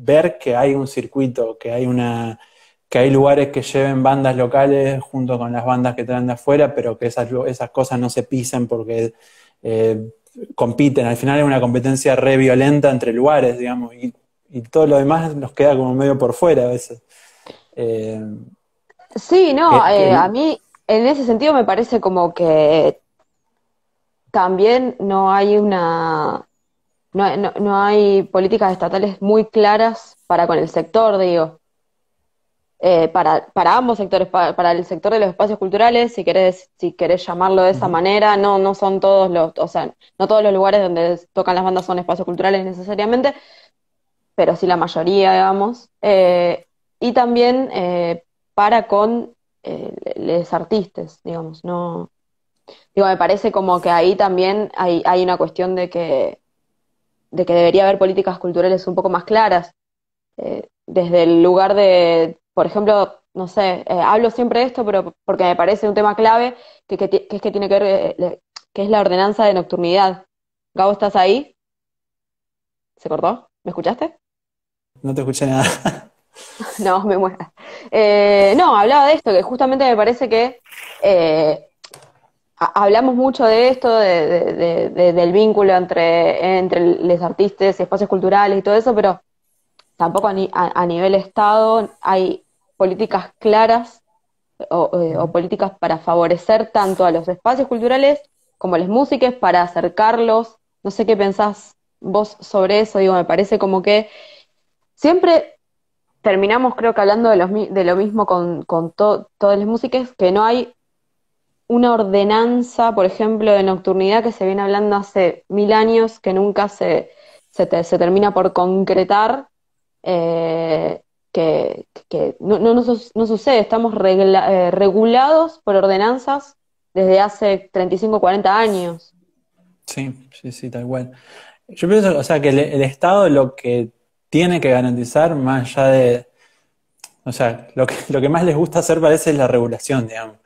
ver que hay un circuito, que hay lugares que lleven bandas locales junto con las bandas que traen de afuera, pero que esas cosas no se pisen porque eh, compiten. Al final es una competencia re violenta entre lugares, digamos, y todo lo demás nos queda como medio por fuera a veces. Eh, Sí, no, a que mí en ese sentido me parece como que también no hay no hay políticas estatales muy claras para con el sector, digo. Para ambos sectores, para el sector de los espacios culturales, si querés llamarlo de esa Ujú. manera, no son todos o sea, no todos los lugares donde tocan las bandas son espacios culturales necesariamente, pero sí la mayoría, digamos. Y también para con los artistas, digamos, no. Digo, me parece como que ahí también hay una cuestión de que debería haber políticas culturales un poco más claras desde el lugar de, por ejemplo, no sé, hablo siempre de esto, pero porque me parece un tema clave que es que tiene que ver, que es la ordenanza de nocturnidad. Gabo, ¿estás ahí? ¿Se cortó? ¿Me escuchaste? No te escuché nada. No, me muero. No, hablaba de esto, que justamente me parece que eh, hablamos mucho de esto, del vínculo entre los artistas y espacios culturales y todo eso, pero tampoco a nivel Estado hay políticas claras o políticas para favorecer tanto a los espacios culturales como a las músicas, para acercarlos. No sé qué pensás vos sobre eso, digo, me parece como que siempre terminamos creo que hablando de lo mismo con todas las músicas, que no hay una ordenanza, por ejemplo, de nocturnidad que se viene hablando hace 1000 años, que nunca se termina por concretar, eh, que no sucede, estamos regulados por ordenanzas desde hace 35 o 40 años. Sí, sí, sí, tal cual. Yo pienso, o sea, que el Estado lo que tiene que garantizar, más allá de, o sea, lo que más les gusta hacer parece es la regulación, digamos,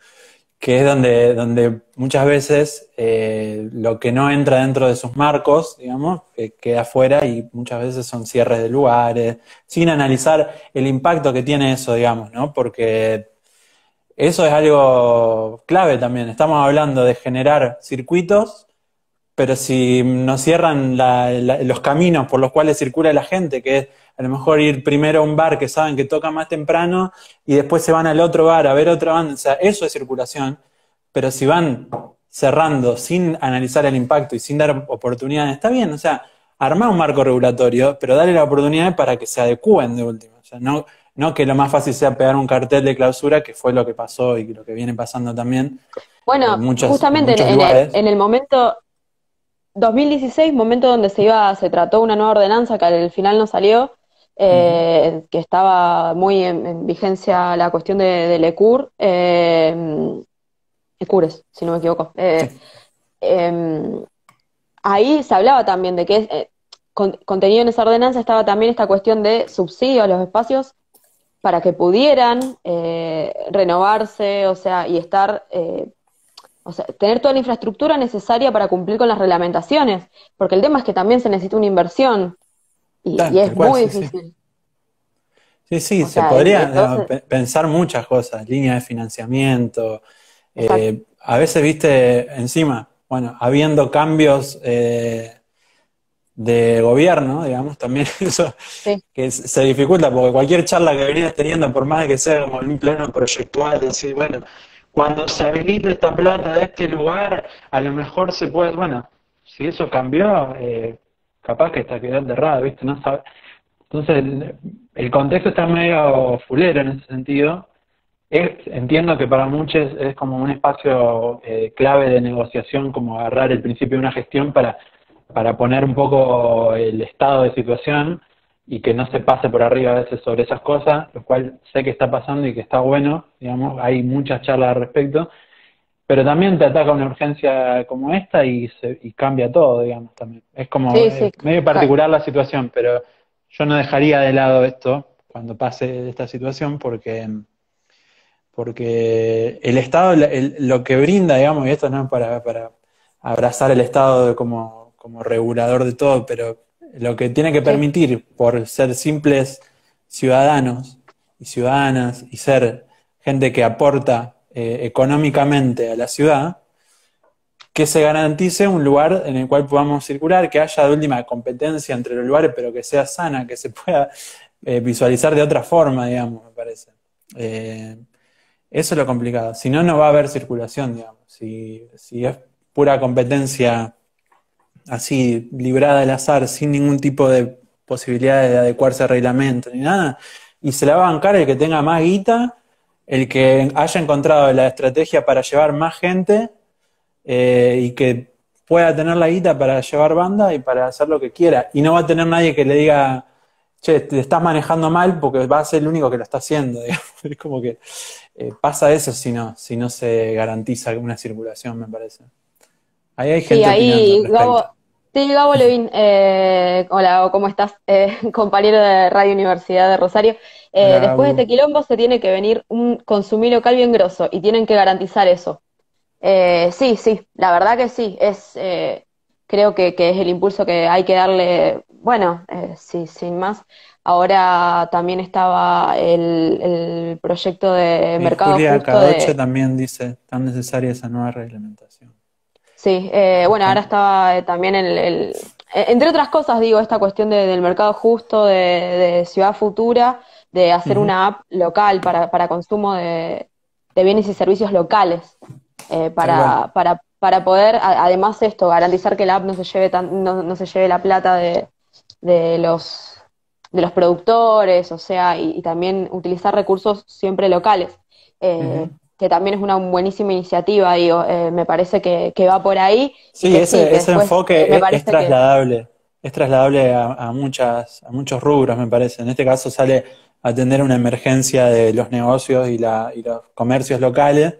que es donde muchas veces lo que no entra dentro de sus marcos, digamos, queda afuera y muchas veces son cierres de lugares, sin analizar el impacto que tiene eso, digamos, ¿no? Porque eso es algo clave también. Estamos hablando de generar circuitos, pero si nos cierran los caminos por los cuales circula la gente, que es a lo mejor ir primero a un bar que saben que toca más temprano y después se van al otro bar a ver otra banda, o sea, eso es circulación, pero si van cerrando sin analizar el impacto y sin dar oportunidades, está bien, o sea, armar un marco regulatorio, pero darle la oportunidad para que se adecúen de último, o sea, no que lo más fácil sea pegar un cartel de clausura, que fue lo que pasó y lo que viene pasando también Bueno, en justamente muchos lugares. en el momento 2016, momento donde se trató una nueva ordenanza que al final no salió, Ujú. que estaba muy en vigencia la cuestión de Lecur, Ecures, si no me equivoco. Sí. Eh, Ahí se hablaba también de que contenido en esa ordenanza estaba también esta cuestión de subsidio a los espacios para que pudieran renovarse, o sea, y estar, o sea, tener toda la infraestructura necesaria para cumplir con las reglamentaciones, porque el tema es que también se necesita una inversión y es Tal cual, muy sí, sí. difícil. Sí, sí, O se sea, podría entonces, pensar muchas cosas, líneas de financiamiento. exacto, A veces, viste, encima, bueno, habiendo cambios de gobierno, digamos, también eso sí. que se dificulta, porque cualquier charla que venías teniendo, por más de que sea como en un plano proyectual, decir, bueno, cuando se habilite esta plata de este lugar, a lo mejor se puede, bueno, si eso cambió, capaz que está quedando errado, ¿viste? No sabe. Entonces, el contexto está medio fulero en ese sentido. Entiendo que para muchos es como un espacio clave de negociación, como agarrar el principio de una gestión para poner un poco el estado de situación y que no se pase por arriba a veces sobre esas cosas, lo cual sé que está pasando y que está bueno, digamos, hay muchas charlas al respecto, pero también te ataca una urgencia como esta y cambia todo, digamos, también. Es como Sí, sí. medio particular la situación, pero yo no dejaría de lado esto cuando pase esta situación porque el Estado, lo que brinda, digamos, y esto no es para abrazar el Estado como regulador de todo, pero lo que tiene que Sí. permitir por ser simples ciudadanos y ciudadanas y ser gente que aporta económicamente a la ciudad, que se garantice un lugar en el cual podamos circular, que haya de última competencia entre los lugares, pero que sea sana, que se pueda visualizar de otra forma, digamos, me parece. Eh, Eso es lo complicado. Si no, no va a haber circulación, digamos. Si es pura competencia así, librada al azar, sin ningún tipo de posibilidad de adecuarse al reglamento ni nada, y se la va a bancar el que tenga más guita, el que haya encontrado la estrategia para llevar más gente y que pueda tener la guita para llevar banda y para hacer lo que quiera. Y no va a tener nadie que le diga, che, te estás manejando mal porque va a ser el único que lo está haciendo, digamos. Es como que pasa eso si no se garantiza alguna circulación, me parece. Ahí hay Sí, gente opinando al ahí Gabo, respecto. sí, Gabo Levin, hola, ¿cómo estás? Compañero de Radio Universidad de Rosario. Hola, Después de este Gabu. quilombo se tiene que venir un consumir local bien grosso y tienen que garantizar eso. Sí, sí, la verdad que sí, creo que es el impulso que hay que darle, bueno, sí, sin más. Ahora también estaba el proyecto de Y Mercado Julia Justo Cadoche de. también dice, tan necesaria esa nueva reglamentación. Sí, bueno, ahora estaba también entre otras cosas, digo, esta cuestión del mercado justo, de ciudad futura, de hacer Ujú, una app local para consumo de bienes y servicios locales, tal cual. para poder, además esto, garantizar que la app no se lleve no se lleve la plata de los, de los productores, o sea, y también utilizar recursos siempre locales. Ujú. Que también es una buenísima iniciativa, digo, me parece que va por ahí y Sí, que sí, que ese después enfoque me es parece que. trasladable. Es trasladable a muchos rubros, me parece. En este caso sale a atender una emergencia de los negocios y los comercios locales,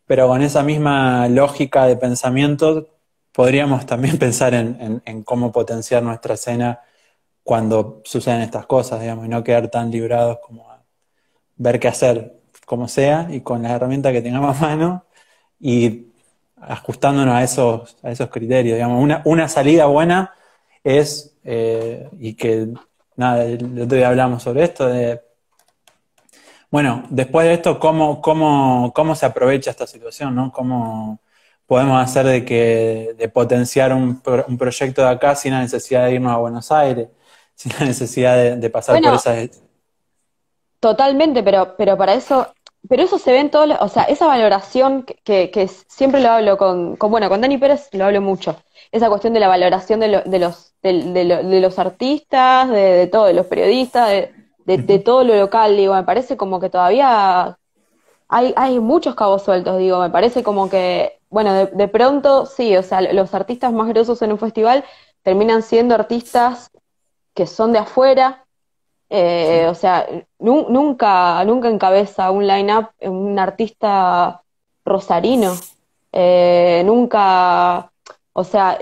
pero con esa misma lógica de pensamiento podríamos también pensar en cómo potenciar nuestra escena cuando suceden estas cosas, digamos, y no quedar tan librados como a ver qué hacer como sea y con las herramientas que tengamos a mano y ajustándonos a esos criterios. Digamos, una salida buena es, y que nada, el otro día hablamos sobre esto, bueno, después de esto, ¿cómo se aprovecha esta situación, ¿no? ¿Cómo podemos hacer de potenciar un proyecto de acá sin la necesidad de irnos a Buenos Aires, sin la necesidad de pasar por Bueno, esas. totalmente, pero para eso, pero eso se ve en o sea, esa valoración que siempre lo hablo bueno, con Dani Pérez lo hablo mucho, esa cuestión de la valoración de los artistas, de todo, de los periodistas, de Ujú. todo lo local, digo, me parece como que todavía hay muchos cabos sueltos, digo, me parece como que, bueno, de pronto sí, o sea, los artistas más grosos en un festival terminan siendo artistas que son de afuera, Sí. o sea, nunca encabeza un line-up un artista rosarino, nunca, o sea,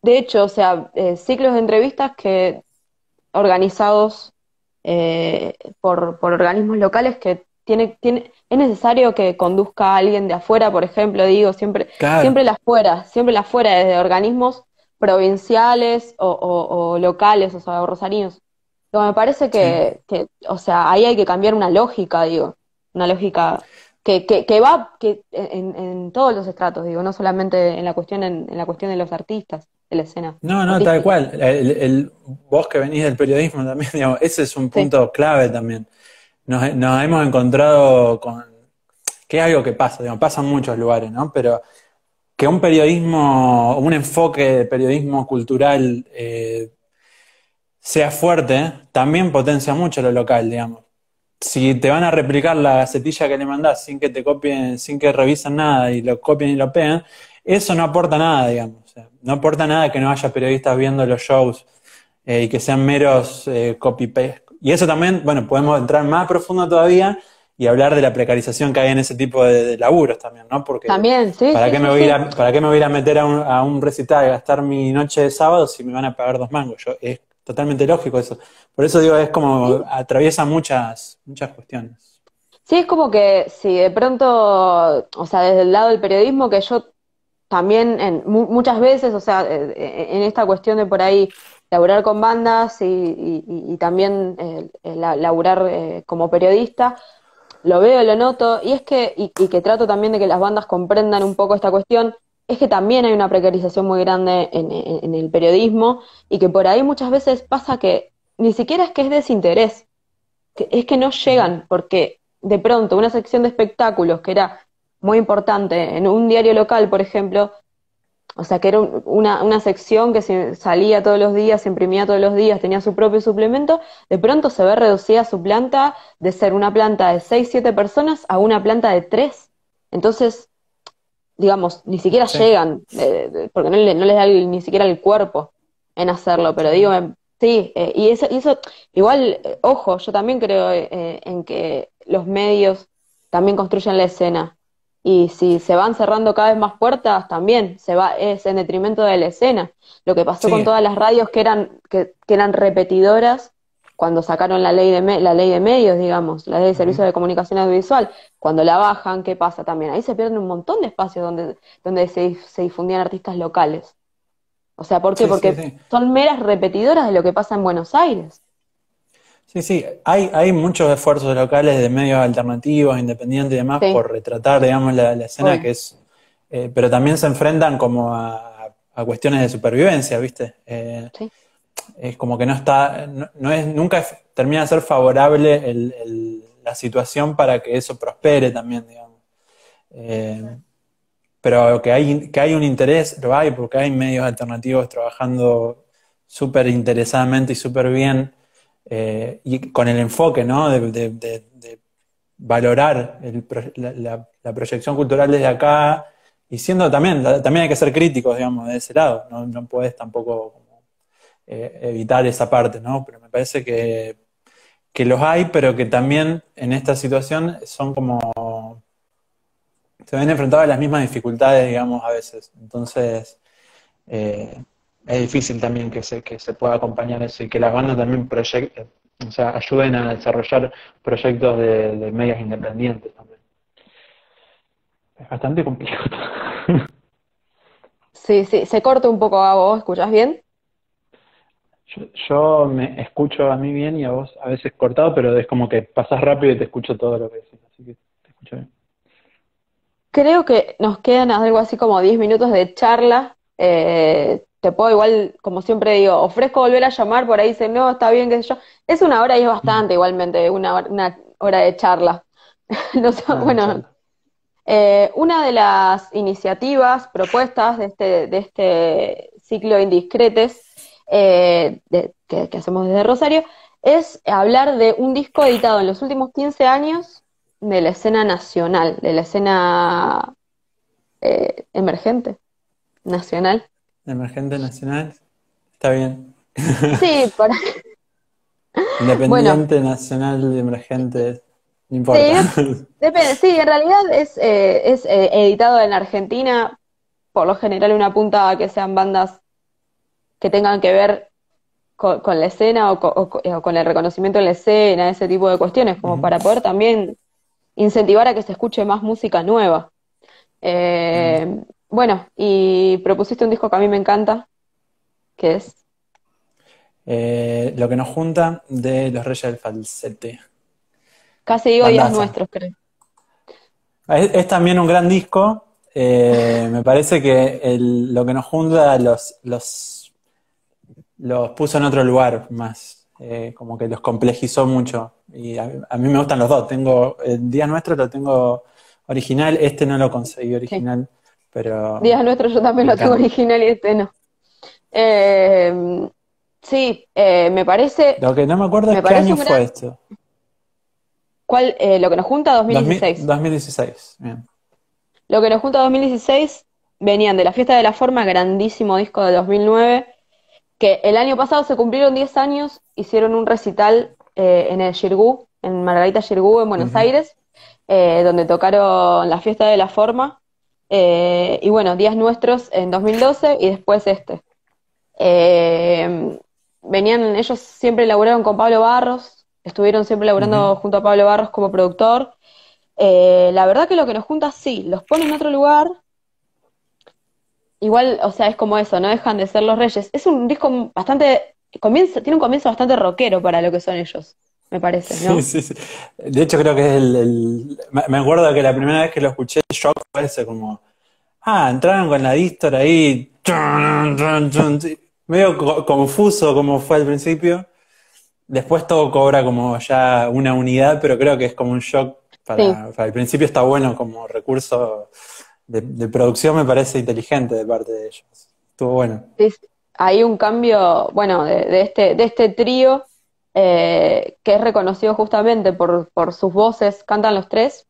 de hecho, o sea, ciclos de entrevistas que organizados por organismos locales que es necesario que conduzca a alguien de afuera, por ejemplo, digo, Claro, siempre las fuera, desde organismos provinciales o locales, o sea, o rosarinos. Pero me parece sí. o sea, ahí hay que cambiar una lógica, digo, una lógica que va en todos los estratos, digo, no solamente en la cuestión de los artistas, de la escena No, no, tal artística. cual. Vos que venís del periodismo también, digamos, ese es un Sí, punto clave también. Nos hemos encontrado que es algo que pasa, digamos, pasa en muchos lugares, ¿no? Pero que un periodismo, un enfoque de periodismo cultural sea fuerte, también potencia mucho lo local, digamos. Si te van a replicar la gacetilla que le mandás sin que te copien, sin que revisen nada y lo copien y lo pegan, eso no aporta nada, digamos. sea, no aporta nada que no haya periodistas viendo los shows y que sean meros copy-paste. Y eso también, bueno, podemos entrar más profundo todavía y hablar de la precarización que hay en ese tipo de laburos también, ¿no? Porque También, sí, ¿para sí, qué me sí, voy a ir sí. ¿para qué me voy a ir a meter a un recital y gastar mi noche de sábado si me van a pagar 2 mangos? Es totalmente lógico eso. Por eso digo, es como atraviesa muchas cuestiones. Sí, es como que si de pronto, o sea, desde el lado del periodismo, que yo también muchas veces, o sea, en esta cuestión de por ahí laburar con bandas y también laburar como periodista, lo veo, lo noto, y es que, y que trato también de que las bandas comprendan un poco esta cuestión, es que también hay una precarización muy grande en el periodismo, y que por ahí muchas veces pasa que ni siquiera es que es desinterés, es que no Ujú. llegan, porque de pronto una sección de espectáculos que era muy importante en un diario local, por ejemplo, o sea, que era una sección que salía todos los días, se imprimía todos los días, tenía su propio suplemento, de pronto se ve reducida su planta de ser una planta de 6 7 personas a una planta de 3. Entonces, digamos, ni siquiera Sí, llegan, porque no les da ni siquiera el cuerpo en hacerlo, pero digo, sí, y eso igual, ojo, yo también creo en que los medios también construyen la escena. Y si se van cerrando cada vez más puertas, también es en detrimento de la escena. Lo que pasó con sí. todas las radios que eran repetidoras cuando sacaron la ley de medios, digamos, la ley de Ujú. servicios de comunicación audiovisual. Cuando la bajan, ¿qué pasa también? Ahí se pierden un montón de espacios donde se difundían artistas locales. O sea, ¿por qué? Sí, sí, Porque sí. son meras repetidoras de lo que pasa en Buenos Aires. Sí, sí, hay muchos esfuerzos locales de medios alternativos, independientes y demás Sí, por retratar, digamos, la escena obvio. que es, pero también se enfrentan como a cuestiones de supervivencia, ¿viste? Sí, Es como que no está, no es, nunca termina de ser favorable la situación para que eso prospere también, digamos. Eh, pero que hay un interés, lo hay, porque hay medios alternativos trabajando súper interesadamente y súper bien, y con el enfoque, ¿no? De valorar la proyección cultural desde acá, y siendo también hay que ser críticos, digamos, de ese lado, no puedes tampoco como, evitar esa parte, ¿no? Pero me parece que los hay, pero que también en esta situación son como se ven enfrentados a las mismas dificultades, digamos, a veces. Entonces, eh, es difícil también que se pueda acompañar eso y que las bandas también o sea, ayuden a desarrollar proyectos de medios independientes también. Es bastante complejo. sí, sí. Se corta un poco a vos, ¿escuchás bien? Yo me escucho a mí bien y a vos a veces cortado, pero es como que pasás rápido y te escucho todo lo que decís, así que te escucho bien. Creo que nos quedan algo así como 10 minutos de charla. Te puedo igual, como siempre digo, ofrezco volver a llamar, por ahí dice, no, está bien, qué sé yo. Es una hora y es Mm. bastante igualmente, una hora de charla. No sé, Ah, bueno, charla. una de las iniciativas, propuestas de este ciclo de Indiscretes que hacemos desde Rosario, es hablar de un disco editado en los últimos 15 años de la escena nacional, de la escena emergente, nacional. Emergente nacional, está bien. Sí, bueno, Independiente, nacional, emergente, no sí, importa. depende, sí, en realidad es editado en Argentina, por lo general una punta a que sean bandas que tengan que ver con la escena o con el reconocimiento en la escena, ese tipo de cuestiones, como Ujú. para poder también incentivar a que se escuche más música nueva. Bien. Bueno, y propusiste un disco que a mí me encanta, que es Lo que nos junta de Los Reyes del Falsete. Casi digo Días Bandaza. Nuestros, creo. Es también un gran disco. Me parece que lo que nos junta los puso en otro lugar más. Como que los complejizó mucho. Y a mí me gustan los dos. Tengo el Día Nuestro lo tengo original. Este no lo conseguí Sí. original, pero Días Nuestros yo también me lo tengo encanta. original y este no. Eh, sí, Lo que no me acuerdo es me qué parece año un gran. fue esto. Lo que nos junta 2016. 2016. Bien. Lo que nos junta 2016 venían de La Fiesta de la Forma, grandísimo disco de 2009, que el año pasado se cumplieron 10 años, hicieron un recital en el Xirgu, en Margarita Xirgu, en Buenos Ujú. Aires, donde tocaron La Fiesta de la Forma, y bueno, Días Nuestros en 2012 y después este. Eh, ellos siempre laburaron con Pablo Barros, estuvieron siempre laburando Ujú. junto a Pablo Barros como productor. La verdad que lo que nos junta sí, los pone en otro lugar. Igual, o sea, es como eso, no dejan de ser los Reyes. Es un disco bastante, tiene un comienzo bastante rockero para lo que son ellos, me parece, Sí, ¿no? sí, sí. De hecho, creo que es me acuerdo que la primera vez que lo escuché, el shock fue ese como. Ah, entraron con la distor ahí. Chun, chun, chun, sí. Medio confuso como fue al principio. Después todo cobra como ya una unidad, pero creo que es como un shock Sí, para el principio está bueno como recurso de producción, me parece inteligente de parte de ellos. Estuvo bueno. sí, hay un cambio, bueno, de este trío que es reconocido justamente por sus voces, cantan los tres,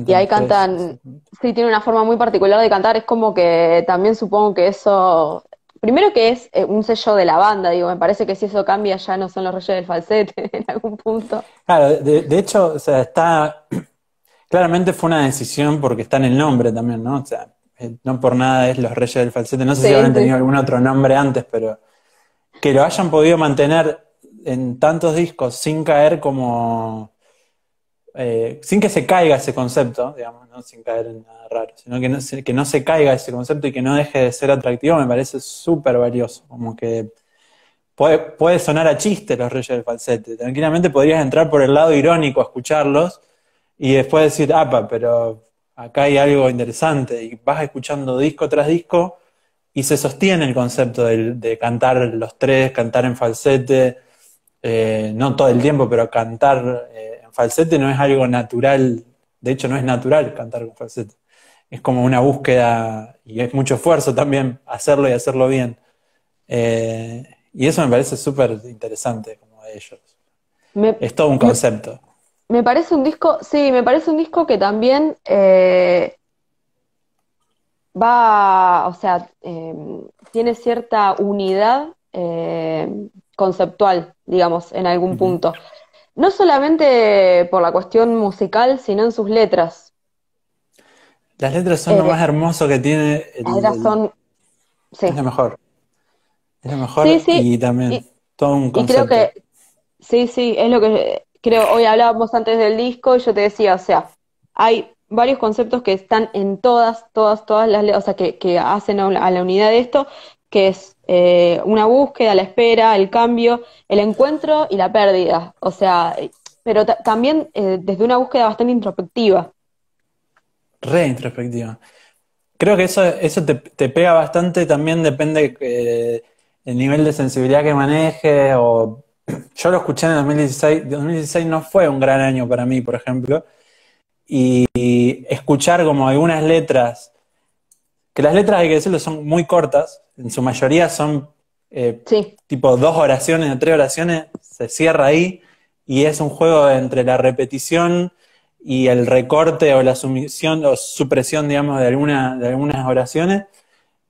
y Cantan ahí los tres, cantan, exactamente. sí, tiene una forma muy particular de cantar, es como que también supongo que eso, primero que es un sello de la banda, digo, me parece que si eso cambia ya no son los Reyes del Falsete en algún punto. Claro, de hecho, o sea, claramente fue una decisión porque está en el nombre también, ¿no? O sea, no por nada es Los Reyes del Falsete. No sé si Sí, habrán tenido sí. algún otro nombre antes, pero que lo hayan podido mantener en tantos discos sin caer como, sin que se caiga ese concepto, digamos, ¿no? Sin caer en nada raro, sino que no se caiga ese concepto y que no deje de ser atractivo, me parece súper valioso. Como que puede sonar a chiste Los Reyes del Falsete. Tranquilamente podrías entrar por el lado irónico a escucharlos y después decir, apa, pero acá hay algo interesante. Y vas escuchando disco tras disco y se sostiene el concepto de cantar los tres, cantar en falsete, no todo el tiempo, pero cantar en falsete no es algo natural. De hecho, no es natural cantar con falsete. Es como una búsqueda y es mucho esfuerzo también hacerlo y hacerlo bien. Y eso me parece súper interesante como de ellos. Me, Es todo un me, concepto. me parece un disco, sí, me parece un disco que también va, o sea, tiene cierta unidad conceptual, digamos, en algún Ujú. punto. No solamente por la cuestión musical, sino en sus letras. Las letras son lo Eh, más hermoso que tiene las letras son, es sí, lo mejor. Es lo sí, mejor sí, y también y, todo un y creo concepto. que, sí, sí, es lo que creo, hoy hablábamos antes del disco y yo te decía, o sea, hay varios conceptos que están en todas las letras, o sea, que hacen a la unidad de esto, que es una búsqueda, la espera, el cambio, el encuentro y la pérdida, o sea, pero también desde una búsqueda bastante introspectiva. Re introspectiva. Creo que eso te pega bastante, también depende el nivel de sensibilidad que maneje. O yo lo escuché en el 2016. 2016 no fue un gran año para mí, por ejemplo. Y escuchar como algunas letras, que las letras, hay que decirlo, son muy cortas, en su mayoría son Sí, tipo dos oraciones o tres oraciones, se cierra ahí y es un juego entre la repetición y el recorte o la sumisión o supresión, digamos, de algunas oraciones.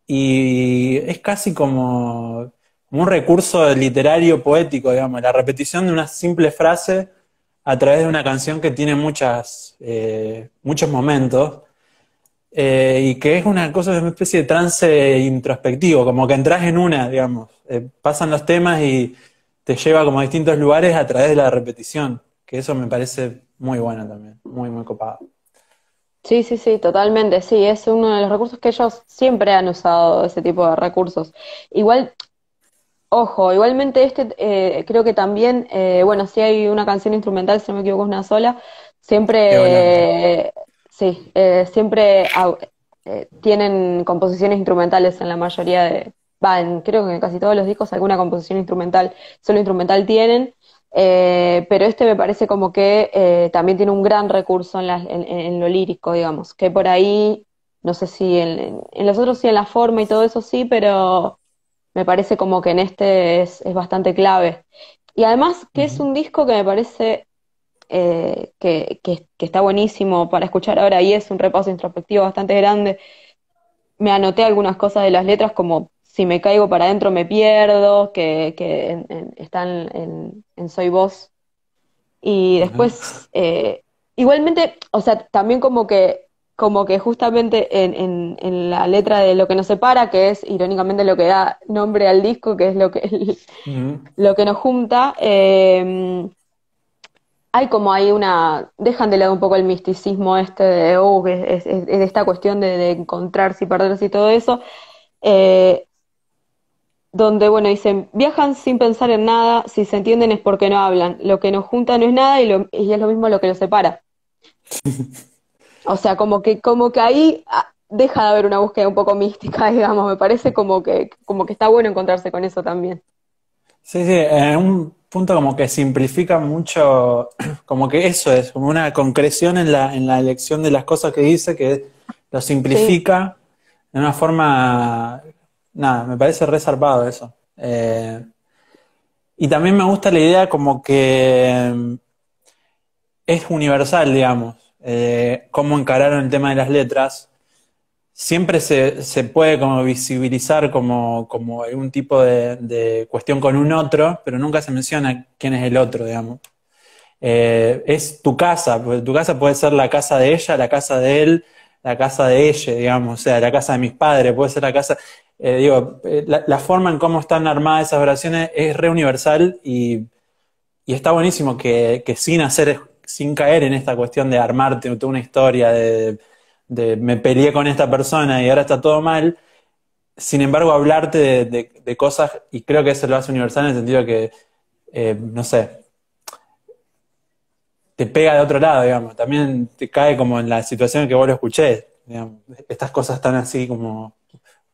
Y es casi como un recurso literario poético, digamos, la repetición de una simple frase a través de una canción que tiene muchos momentos, y que es una cosa, una especie de trance introspectivo, como que entras en una, digamos. Pasan los temas y te lleva como a distintos lugares a través de la repetición, que eso me parece muy bueno también, muy, muy copado. sí, sí, sí, totalmente, sí, es uno de los recursos que ellos siempre han usado, ese tipo de recursos. Igual, ojo, igualmente este creo que también, bueno, si hay una canción instrumental, si no me equivoco, es una sola, Eolante. siempre, sí, siempre tienen composiciones instrumentales en la mayoría creo que en casi todos los discos alguna composición instrumental, solo instrumental tienen, pero este me parece como que también tiene un gran recurso en lo lírico, digamos, que por ahí, no sé si en los otros sí en la forma y todo eso sí, pero me parece como que en este es bastante clave. Y además que es Ujú. un disco que me parece que está buenísimo para escuchar ahora y es un repaso introspectivo bastante grande. Me anoté algunas cosas de las letras como si me caigo para adentro me pierdo, que están en Soy Vos. Y Ajá. después, igualmente, o sea, también como que justamente en la letra de Lo que nos separa, que es irónicamente lo que da nombre al disco, que es Ujú. lo que nos junta, hay como hay una, dejan de lado un poco el misticismo este de, que es esta cuestión de encontrarse y perderse y todo eso, eh, donde, bueno, dicen, viajan sin pensar en nada, si se entienden es porque no hablan, lo que nos junta no es nada y es lo mismo lo que nos separa. O sea, como que ahí deja de haber una búsqueda un poco mística, digamos, me parece como que está bueno encontrarse con eso también. Sí, sí, en un punto como que simplifica mucho, como que eso es, como una concreción en la elección de las cosas que dice, que lo Sí, simplifica de una forma, nada, me parece re zarpado eso. Y también me gusta la idea como que es universal, digamos, cómo encararon el tema de las letras. Siempre se puede como visibilizar como algún tipo de cuestión con un otro, pero nunca se menciona quién es el otro, digamos. Es tu casa, porque tu casa puede ser la casa de ella, la casa de él, la casa de ella, digamos, o sea, la casa de mis padres, puede ser la casa, la forma en cómo están armadas esas oraciones es re universal y está buenísimo que sin caer en esta cuestión de armarte toda una historia, de me peleé con esta persona y ahora está todo mal, sin embargo, hablarte de cosas, y creo que eso lo hace universal en el sentido que, no sé, te pega de otro lado, digamos. También te cae como en la situación en que vos lo escuché, digamos. Estas cosas están así como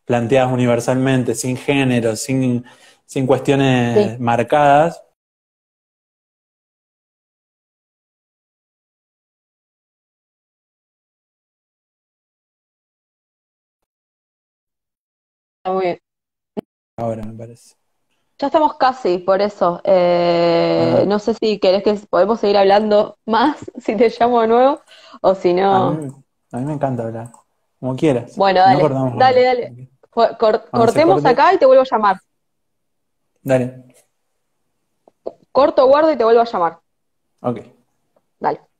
planteadas universalmente, sin género, sin sí, cuestiones marcadas. está muy bien. Ahora, me parece. Ya estamos casi, por eso. Ah, No sé si querés que podemos seguir hablando más, si te llamo de nuevo, o si a no. mí, a mí me encanta hablar, como quieras. Bueno, Si no dale, cortamos dale, ahora. dale. Cuando se Cortemos corte, acá y te vuelvo a llamar. dale. Corto, guardo y te vuelvo a llamar. Ok. Dale.